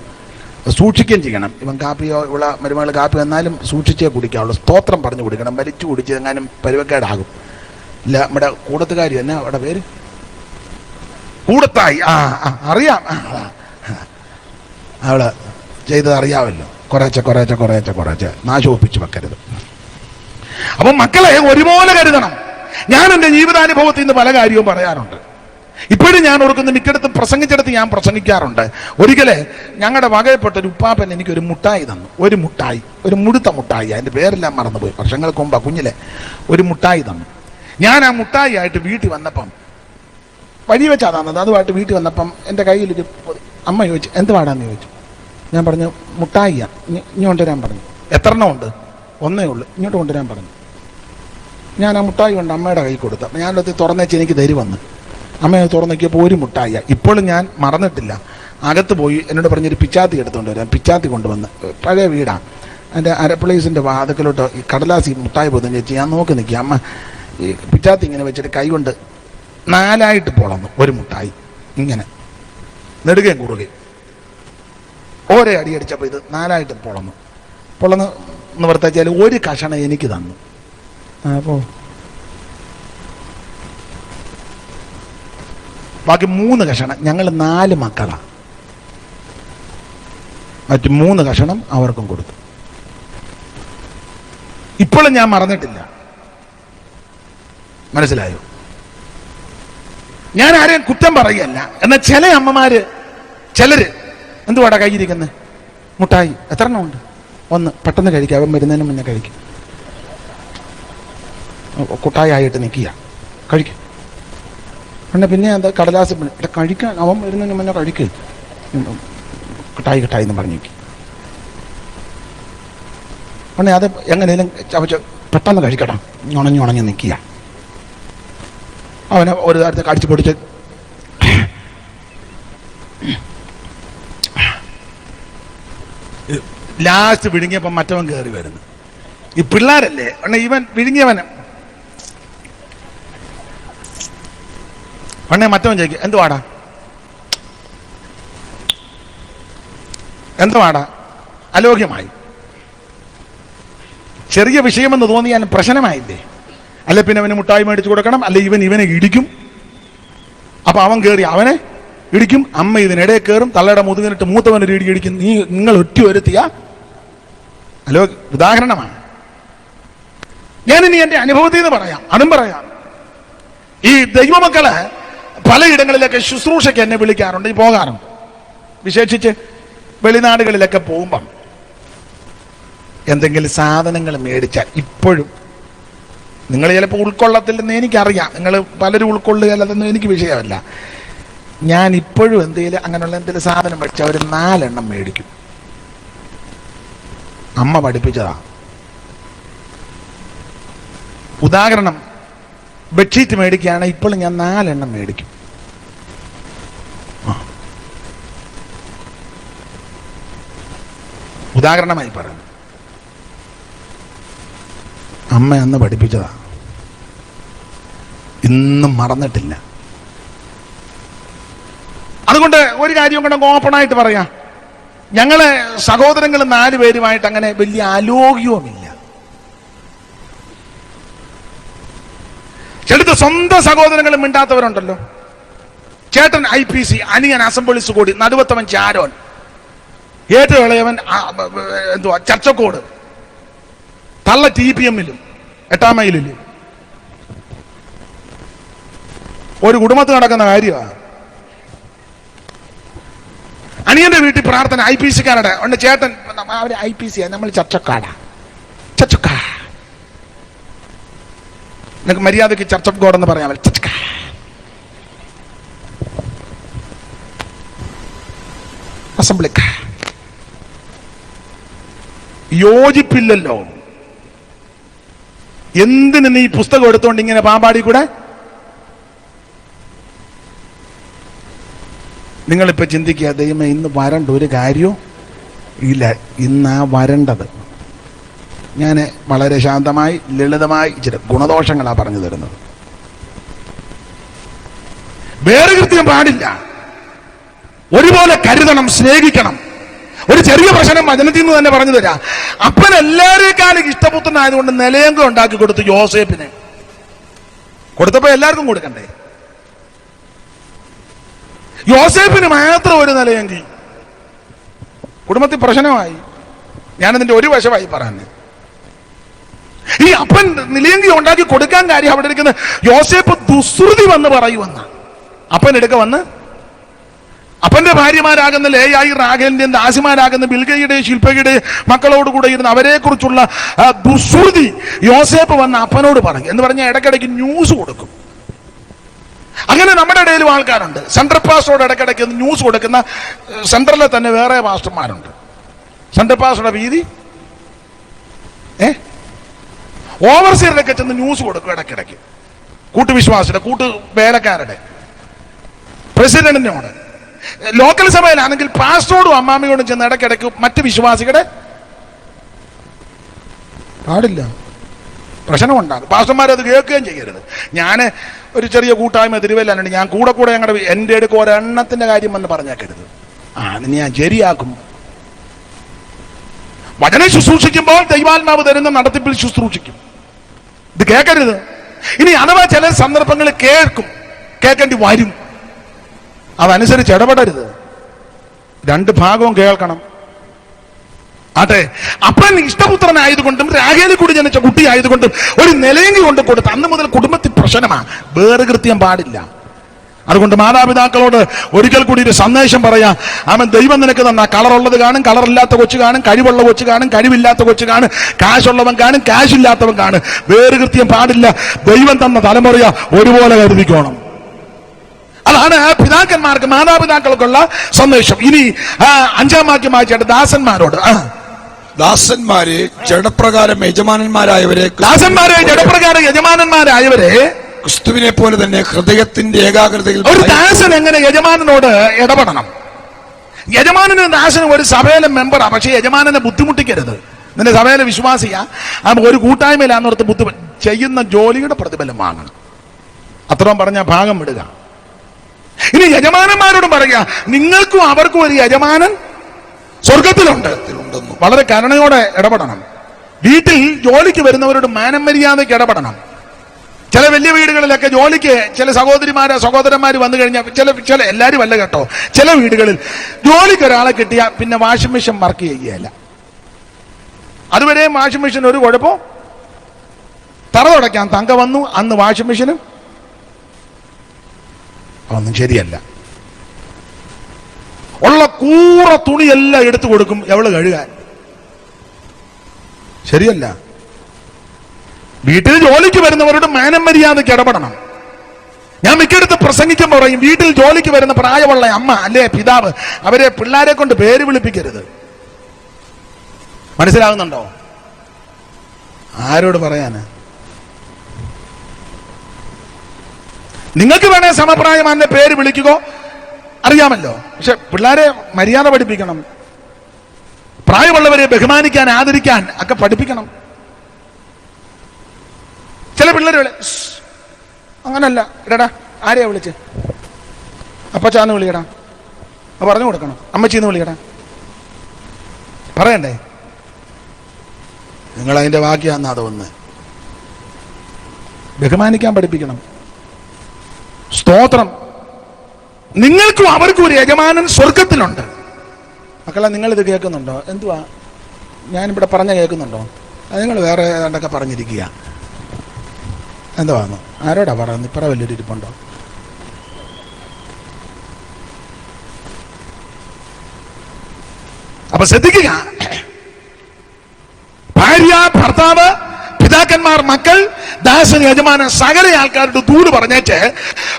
സൂക്ഷിക്കുകയും ചെയ്യണം. ഇവൻ കാപ്പിയോ ഇവിടെ മരുമകൾ കാപ്പി വന്നാലും സൂക്ഷിച്ചേ കുടിക്കാവുള്ളൂ. സ്തോത്രം പറഞ്ഞു കുടിക്കണം. വലിച്ചു കുടിച്ച് എങ്ങാനും പരുവക്കേടാകും. ഇല്ല, നമ്മുടെ കൂടത്തുകാരി തന്നെ, അവിടെ പേര് കൂടത്തായി. അറിയാം, അവള് ചെയ്തത് അറിയാമല്ലോ. കുറേശ്ശെ നാശോപ്പിച്ച് വെക്കരുത്. അപ്പം മക്കളെ ഒരുപോലെ കരുതണം. ഞാൻ എൻ്റെ ജീവിതാനുഭവത്തിൽ നിന്ന് പല കാര്യവും പറയാറുണ്ട്. ഇപ്പോഴും ഞാൻ ഓർക്കുന്ന മിക്കടത്തും പ്രസംഗിച്ചിടത്ത് ഞാൻ പ്രസംഗിക്കാറുണ്ട്. ഒരിക്കലേ ഞങ്ങളുടെ വകയപ്പെട്ട ഒരു ഉപ്പാപ്പൻ എനിക്കൊരു മുട്ടായി തന്നു. ഒരു മുടുത്ത മുട്ടായി. അതിൻ്റെ പേരെല്ലാം മറന്നുപോയി. വർഷങ്ങൾക്ക് മുമ്പ് കുഞ്ഞിലെ ഒരു മുട്ടായി തന്നു. ഞാൻ ആ മുട്ടായി ആയിട്ട് വീട്ടിൽ വന്നപ്പം, വഴി വെച്ചാ തന്നത്. അതുമായിട്ട് വീട്ടിൽ വന്നപ്പം എൻ്റെ കയ്യിലൊരു അമ്മ ചോദിച്ചു, എന്ത് പാടാന്ന് ചോദിച്ചു. ഞാൻ പറഞ്ഞു, മുട്ടായിയാ, ഇനി കൊണ്ടുവരാൻ പറഞ്ഞു. എത്രണ്ണം ഉണ്ട്? ഒന്നേ ഉള്ളു, ഇങ്ങോട്ട് കൊണ്ടുവരാൻ പറഞ്ഞു. ഞാൻ ആ മുട്ടായി കൊണ്ട് അമ്മയുടെ കൈ കൊടുത്തു. അപ്പം ഞാനത് തുറന്നേച്ച് എനിക്ക് തരുവന്ന്. അമ്മയെ തുറന്നു നോക്കിയപ്പോൾ ഒരു മുട്ടായി. ഇപ്പോഴും ഞാൻ മറന്നിട്ടില്ല. അകത്ത് പോയി എന്നോട് പറഞ്ഞൊരു പിച്ചാത്തി എടുത്തുകൊണ്ട് വരാം. പിച്ചാത്തി കൊണ്ടുവന്ന്, പഴയ വീടാണ്. എൻ്റെ അരപ്ലേസിൻ്റെ വാതിക്കലോട്ട് ഈ കടലാസി മുട്ടായി പോയി ചേച്ചി. ഞാൻ നോക്കി നിൽക്കുക. അമ്മ ഈ പിച്ചാത്തി ഇങ്ങനെ വെച്ചിട്ട് കൈ കൊണ്ട് 4ആയിട്ട് പൊളന്നു. ഒരു മുട്ടായി ഇങ്ങനെ നെടുകയും കുറുകയും ഓരോ അടി അടിച്ചപ്പോൾ ഇത് 4ആയിട്ട് പൊളന്ന് നിവർത്തിച്ചാൽ ഒരു കഷണം എനിക്ക് തന്നു. അപ്പോൾ ബാക്കി 3 കഷണം ഞങ്ങൾ 4 മക്കളാണ്, മറ്റ് 3 കഷണം അവർക്കും കൊടുത്തു. ഇപ്പോഴും ഞാൻ മറന്നിട്ടില്ല. മനസ്സിലായോ? ഞാൻ ആരെയും കുറ്റം പറയുകയല്ല. എന്നാൽ ചില അമ്മമാര് ചിലര് എന്തുവാടാ കയ്യിരിക്കുന്നത്? മുട്ടായി എത്ര എണ്ണം ഉണ്ട്? 1 പെട്ടെന്ന് കഴിക്കുക, അവൻ വരുന്നതിന് മുന്നേ കഴിക്കും. കുട്ടായി ആയിട്ട് നിൽക്കുക, കഴിക്കും. പിന്നെ എന്താ കടലാസ് കഴിക്കാൻ, അവൻ വരുന്നതിന് മുന്നേ കഴിക്കും. കിട്ടായി എന്ന് പറഞ്ഞു നോക്കി. ഉടനെ അത് എങ്ങനെയും ചവച്ച് പെട്ടെന്ന് കഴിക്കണം, ഉണഞ്ഞുണഞ്ഞ് നിൽക്കുക. അവനെ ഒരു തരത്തിൽ കടിച്ചു പൊടിച്ച് ലാസ്റ്റ് വിഴുങ്ങിയപ്പം മറ്റവൻ കയറി വരുന്നു. ഈ പിള്ളേരല്ലേ, ഉടനെ ഇവൻ വിഴുങ്ങിയവന് ഉടനെ മറ്റവൻ ചോദിക്കും, എന്തുവാടാ അലോഗ്യമായി. ചെറിയ വിഷയമെന്ന് തോന്നിയാലും പ്രശ്നമായില്ലേ? അല്ലെ പിന്നെ അവന് മുട്ടായി മേടിച്ചു കൊടുക്കണം, അല്ലെ ഇവനെ ഇടിക്കും. അപ്പൊ അവൻ കയറി അവനെ ഇടിക്കും, അമ്മ ഇതിനിടയിൽ കയറും, തള്ളയുടെ മുതുകിനിട്ട് മൂത്തവനൊരു ഇടി ഇടിക്കും. നിങ്ങൾ ഒറ്റ വരുത്തിയ ഉദാഹരണമാണ്. ഞാനിനി എന്റെ അനുഭവത്തിൽ നിന്ന് പറയാം, അതും പറയാം. ഈ ദൈവമക്കള് പലയിടങ്ങളിലൊക്കെ ശുശ്രൂഷയ്ക്ക് എന്നെ വിളിക്കാറുണ്ട്, പോകാറുണ്ട്. വിശേഷിച്ച് വെളിനാടുകളിലൊക്കെ പോകുമ്പം എന്തെങ്കിലും സാധനങ്ങൾ മേടിച്ചാൽ ഇപ്പോഴും നിങ്ങൾ ചിലപ്പോൾ ഉൾക്കൊള്ളത്തില്ലെന്ന് എനിക്കറിയാം, നിങ്ങൾ പലരും ഉൾക്കൊള്ളുകയല്ലെന്ന് എനിക്ക് വിഷയമല്ല. ഞാൻ ഇപ്പോഴും എന്തെങ്കിലും അങ്ങനെയുള്ള എന്തെങ്കിലും സാധനം മേടിച്ചാൽ ഒരു 4 എണ്ണം മേടിക്കും. അമ്മ പഠിപ്പിച്ചതാ. ഉദാഹരണം, ബെഡ്ഷീറ്റ് മേടിക്കുകയാണ്, ഇപ്പോഴും ഞാൻ 4 എണ്ണം മേടിക്കും. ഉദാഹരണമായി പറഞ്ഞു, അമ്മ അന്ന് പഠിപ്പിച്ചതാ, ഇന്നും മറന്നിട്ടില്ല. അതുകൊണ്ട് ഒരു കാര്യം കൂടെ ഓപ്പണായിട്ട് പറയാം, ഞങ്ങള് സഹോദരങ്ങൾ 4 പേരുമായിട്ട് അങ്ങനെ വലിയ ആലോക്യവുമില്ല. ചിലത് സ്വന്തം സഹോദരങ്ങളും മിണ്ടാത്തവരുണ്ടല്ലോ. ചേട്ടൻ IPC, അനിയൻ അസംബ്ലിസ് കൂടി, നടുവത്തവൻ ചാരോൻ, ഏറ്റവും ഇളയവൻ ചർച്ചക്കോട്, തള്ള TPM-ലും 8-ാം മൈലിലും. ഒരു കുടുംബത്തിൽ നടക്കുന്ന കാര്യമാണ്. അനിയന്റെ വീട്ടിൽ പ്രാർത്ഥന, IPC-കാരുടെ ഉണ്ട്. ചേട്ടൻ അവര് IPC, നമ്മൾ ചർച്ചക്കാടാ. നിങ്ങൾക്ക് മര്യാദയ്ക്ക് ചർച്ച് ഓഫ് ഗോഡ് എന്ന് പറയാൻ പറ്റും. അസംബ്ലി യോജിപ്പില്ലല്ലോ. എന്തിന് നീ പുസ്തകം എടുത്തോണ്ട് ഇങ്ങനെ പാമ്പാടി കൂടെ? നിങ്ങളിപ്പോ ചിന്തിക്കുക, ദൈവമേ ഇന്ന് വരണ്ട ഒരു കാര്യവും ഇല്ല. ഇന്നാ വരേണ്ടത്. ഞാൻ വളരെ ശാന്തമായി ലളിതമായി ചില ഗുണദോഷങ്ങളാണ് പറഞ്ഞു തരുന്നത്. വേറെ കൃത്യം പാടില്ല. ഒരുപോലെ കരുതണം, സ്നേഹിക്കണം. ഒരു ചെറിയ പ്രശ്നം വചനത്തിൽ നിന്ന് തന്നെ പറഞ്ഞു തരാം. അപ്പൻ എല്ലാവരേക്കാളും ഇഷ്ടപുത്രനായതുകൊണ്ട് നിലയങ്കം ഉണ്ടാക്കി കൊടുത്തു യോസേപ്പിന്. കൊടുത്തപ്പോ എല്ലാവർക്കും കൊടുക്കണ്ടേ? യോസേപ്പിന് മാത്രം ഒരു നിലയെങ്കിൽ കുടുംബത്തിൽ പ്രശ്നമായി. ഞാനതിന്റെ ഒരു വശമായി പറഞ്ഞു. ഈ അപ്പൻ നിലയെങ്കി ഉണ്ടാക്കി കൊടുക്കാൻ കാര്യം അവിടെ ഇരിക്കുന്ന യോസേപ്പ് ദുശ്രുതി വന്ന് പറയുമെന്ന അപ്പൻ എടുക്ക വന്ന് അപ്പന്റെ ഭാര്യമാരാകുന്ന ലേയായി, റാഖേലിന്റെ, ദാസിമാരാകുന്ന ബിൽഗയുടെ, ശില്പയുടെ മക്കളോടുകൂടെ ഇരുന്ന് അവരെ കുറിച്ചുള്ള ദുശ്രുതി യോസേപ്പ് വന്ന് അപ്പനോട് പറയും എന്ന് പറഞ്ഞാൽ ഇടയ്ക്കിടയ്ക്ക് ന്യൂസ് കൊടുക്കും. അങ്ങനെ നമ്മുടെ ഇടയിലും ആൾക്കാരുണ്ട്. സെൻട്രൽ പാസ്റ്ററോട് ഇടയ്ക്കിടയ്ക്ക് ന്യൂസ് കൊടുക്കുന്ന, സെൻട്രലിലെ തന്നെ വേറെ പാസ്റ്റർമാരുണ്ട്. സെൻട്രൽ പാസ്റ്ററുടെ വീതി ഓവർസിയറിലൊക്കെ ചെന്ന് ന്യൂസ് കൊടുക്കും ഇടയ്ക്കിടയ്ക്ക്. കൂട്ടുവിശ്വാസിയുടെ, വേലക്കാരുടെ, പ്രസിഡന്റിനോട്. ലോക്കൽ സഭയിലാണെങ്കിൽ പാസ്റ്ററോടും അമ്മാമ്മയോടും ചെന്ന് ഇടയ്ക്കിടയ്ക്ക് മറ്റ് വിശ്വാസികളുടെ പാടില്ല, പ്രശ്നമുണ്ടാകും. പാസ്റ്റർമാരത് കേൾക്കുകയും ചെയ്യരുത്. ഞാൻ ഒരു ചെറിയ കൂട്ടായ്മ തിരുവല്ലുണ്ട്, ഞാൻ കൂടെ ഞങ്ങളുടെ എൻ്റെ അടുക്ക് ഒരെണ്ണത്തിന്റെ കാര്യം വന്ന് പറഞ്ഞേക്കരുത്. ഞാൻ ശരിയാക്കും. വചനം ശുശ്രൂഷിക്കുമ്പോൾ ദൈവാത്മാവ് തരുന്ന നടത്തിപ്പിൽ ശുശ്രൂഷിക്കും. ഇത് കേൾക്കരുത്. ഇനി അഥവാ ചില സന്ദർഭങ്ങൾ കേൾക്കേണ്ടി വരും. അതനുസരിച്ച് ഇടപെടരുത്. രണ്ട് ഭാഗവും കേൾക്കണം. ആട്ടെ, അപ്പൻ ഇഷ്ടപുത്രനായതുകൊണ്ടും രാഹേലിൽ കൂടി ജനിച്ച കുട്ടിയായതുകൊണ്ടും ഒരു നിലയെങ്കി കൊണ്ട് കൊടുത്ത് അന്ന് മുതൽ കുടുംബത്തിൽ പ്രശ്നമാണ്. വേറുകൃത്യം പാടില്ല. അതുകൊണ്ട് മാതാപിതാക്കളോട് ഒരിക്കൽ കൂടി ഒരു സന്ദേശം പറയാം. അവൻ ദൈവം നിനക്ക് തന്ന കളറുള്ളത് കാണും, കളറില്ലാത്ത കൊച്ചു കാണും, കഴിവുള്ള കൊച്ചു കാണും, കഴിവില്ലാത്ത കൊച്ചു കാണും, കാശുള്ളവൻ കാണും, കാശില്ലാത്തവൻ കാണും. വേറുകൃത്യം പാടില്ല. ദൈവം തന്ന തലമുറ ഒരുപോലെ കരുതിക്കോണം. അതാണ് പിതാക്കന്മാർക്ക് മാതാപിതാക്കൾക്കുള്ള സന്ദേശം. ഇനി 5-ാം വാക്യം വായിച്ചിട്ട് ദാസന്മാരോട്, ദാസന്മാരെ ജഡപ്രകാരം യജമാനന്മാരായവരെ ക്രിസ്തുവിനെ പോലെ തന്നെ ഹൃദയത്തിന്റെ ഏകാഗ്രതയിൽ. ഒരു ദാസൻ എങ്ങനെ യജമാനനോട് ഇടപെടണം? യജമാനനും ദാസനും ഒരു സഭയിലെ മെമ്പറാ, പക്ഷെ യജമാനനെ ബുദ്ധിമുട്ടിക്കരുത്. നിന്റെ സഭയിലെ വിശ്വാസിയാ, ഒരു കൂട്ടായ്മയിലാന്നോർത്ത് ചെയ്യുന്ന ജോലിയുടെ പ്രതിഫലം വാങ്ങണം. അത്രയും പറഞ്ഞ ഭാഗം വിടുക. ഇനി യജമാനന്മാരോടും പറയുക, നിങ്ങൾക്കും അവർക്കും ഒരു യജമാനൻ സ്വർഗത്തിലുണ്ട്. വളരെ കരുണയോടെ ഇടപെടണം. വീട്ടിൽ ജോലിക്ക് വരുന്നവരോട് മാനം മര്യാദയ്ക്ക് ഇടപെടണം. ചില വലിയ വീടുകളിലൊക്കെ ജോലിക്ക് ചില സഹോദരന്മാര് വന്നു കഴിഞ്ഞാൽ ചില എല്ലാവരും അല്ല കേട്ടോ, ചില വീടുകളിൽ ജോലിക്ക് ഒരാളെ കിട്ടിയാൽ പിന്നെ വാഷിംഗ് മെഷീൻ വർക്ക് ചെയ്യുകയല്ല. അതുവരെയും വാഷിംഗ് മെഷീൻ ഒരു കുഴപ്പം, തറ തുടയ്ക്കാൻ തങ്ക വന്നു, അന്ന് വാഷിംഗ് മെഷീനും ഒന്നും ശരിയല്ല. ഉള്ള കൂറ തുണിയെല്ലാം എടുത്തു കൊടുക്കും എവള് കഴുകാൻ. ശരിയല്ല. വീട്ടിൽ ജോലിക്ക് വരുന്നവരോട് മാനം മര്യാദയ്ക്ക് ഇടപെടണം. ഞാൻ മിക്കടുത്ത് പ്രസംഗിക്കുമ്പോൾ പറയും, വീട്ടിൽ ജോലിക്ക് വരുന്ന പ്രായമുള്ള അമ്മ അല്ലേ പിതാവ്, അവരെ പിള്ളേരെ കൊണ്ട് പേര് വിളിപ്പിക്കരുത്. മനസ്സിലാകുന്നുണ്ടോ? ആരോട് പറയാന്? നിങ്ങൾക്ക് വേണേ സമപ്രായമാന്റെ പേര് വിളിക്കുകയോ അറിയാമല്ലോ, പക്ഷെ പിള്ളേരെ മര്യാദ പഠിപ്പിക്കണം. പ്രായമുള്ളവരെ ബഹുമാനിക്കാൻ, ആദരിക്കാൻ ഒക്കെ പഠിപ്പിക്കണം. ചില പിള്ളേര് അങ്ങനല്ല, ഇടടാ ആരെയാ വിളിച്ച്, അപ്പച്ചാന്ന് വിളിയടാ, പറഞ്ഞു കൊടുക്കണം. അമ്മച്ചീന്ന് വിളിയടാ, പറയണ്ടേ? നിങ്ങളതിന്റെ ബാക്കിയാന്നാ തോന്നുന്നത്. ബഹുമാനിക്കാൻ പഠിപ്പിക്കണം. സ്തോത്രം. നിങ്ങൾക്കും അവർക്കും ഒരു യജമാനൻ സ്വർഗത്തിലുണ്ട്. മക്കളെ, നിങ്ങളിത് കേൾക്കുന്നുണ്ടോ? എന്തുവാ ഞാനിവിടെ പറഞ്ഞ കേൾക്കുന്നുണ്ടോ? നിങ്ങൾ വേറെ ഏതാണ്ടൊക്കെ പറഞ്ഞിരിക്കുക. എന്തുവാന്ന് ആരോടാ പറയുന്നത്? ഇപ്പറ വലിയൊരു ഇരിപ്പുണ്ടോ? അപ്പൊ ശ്രദ്ധിക്കുക. ഭാര്യ, ഭർത്താവ്, പിതാക്കന്മാർ, മക്കൾ, ദാസൻ, യജമാനൻ, സകല ആൾക്കാരുടെ ദൂത് പറഞ്ഞേച്ച്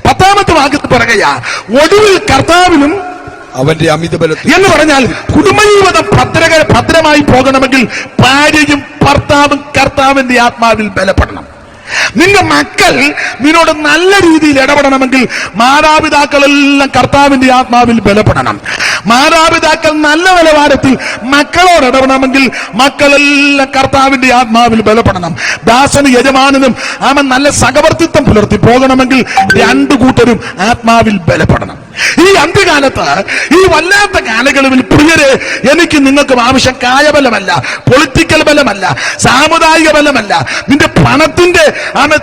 10-ാമത്തെ വാക്യത്തിൽ പറയുക, ഒടുവിൽ കർത്താവിലും അവന്റെ അമിതബലത്തിൽ എന്ന് പറഞ്ഞാൽ കുടുംബജീവിതം ഭദ്രമായി പോകണമെങ്കിൽ ഭാര്യയും ഭർത്താവും കർത്താവിന്റെ ആത്മാവിൽ ബലപ്പെടണം. നിന്റെ മക്കൾ നിന്നോട് നല്ല രീതിയിൽ ഇടപെടണമെങ്കിൽ മാതാപിതാക്കളെല്ലാം കർത്താവിന്റെ ആത്മാവിൽ ബലപ്പെടണം. മാതാപിതാക്കൾ നല്ല നിലവാരത്തിൽ മക്കളോട് ഇടപെടണമെങ്കിൽ മക്കളെല്ലാം കർത്താവിന്റെ ആത്മാവിൽ ബലപ്പെടണം. ദാസനും യജമാനനും അവൻ നല്ല സഹവർത്തിത്വം പുലർത്തി പോകണമെങ്കിൽ രണ്ടു കൂട്ടരും ആത്മാവിൽ ബലപ്പെടണം. ഈ അന്ത്യകാലത്ത്, ഈ വല്ലാത്ത കാലയളവിൽ പ്രിയരെ, എനിക്ക് നിങ്ങൾക്കും ആവശ്യം കായബലമല്ല, പൊളിറ്റിക്കൽ ബലമല്ല, സാമുദായിക ബലമല്ല, നിന്റെ പണത്തിന്റെ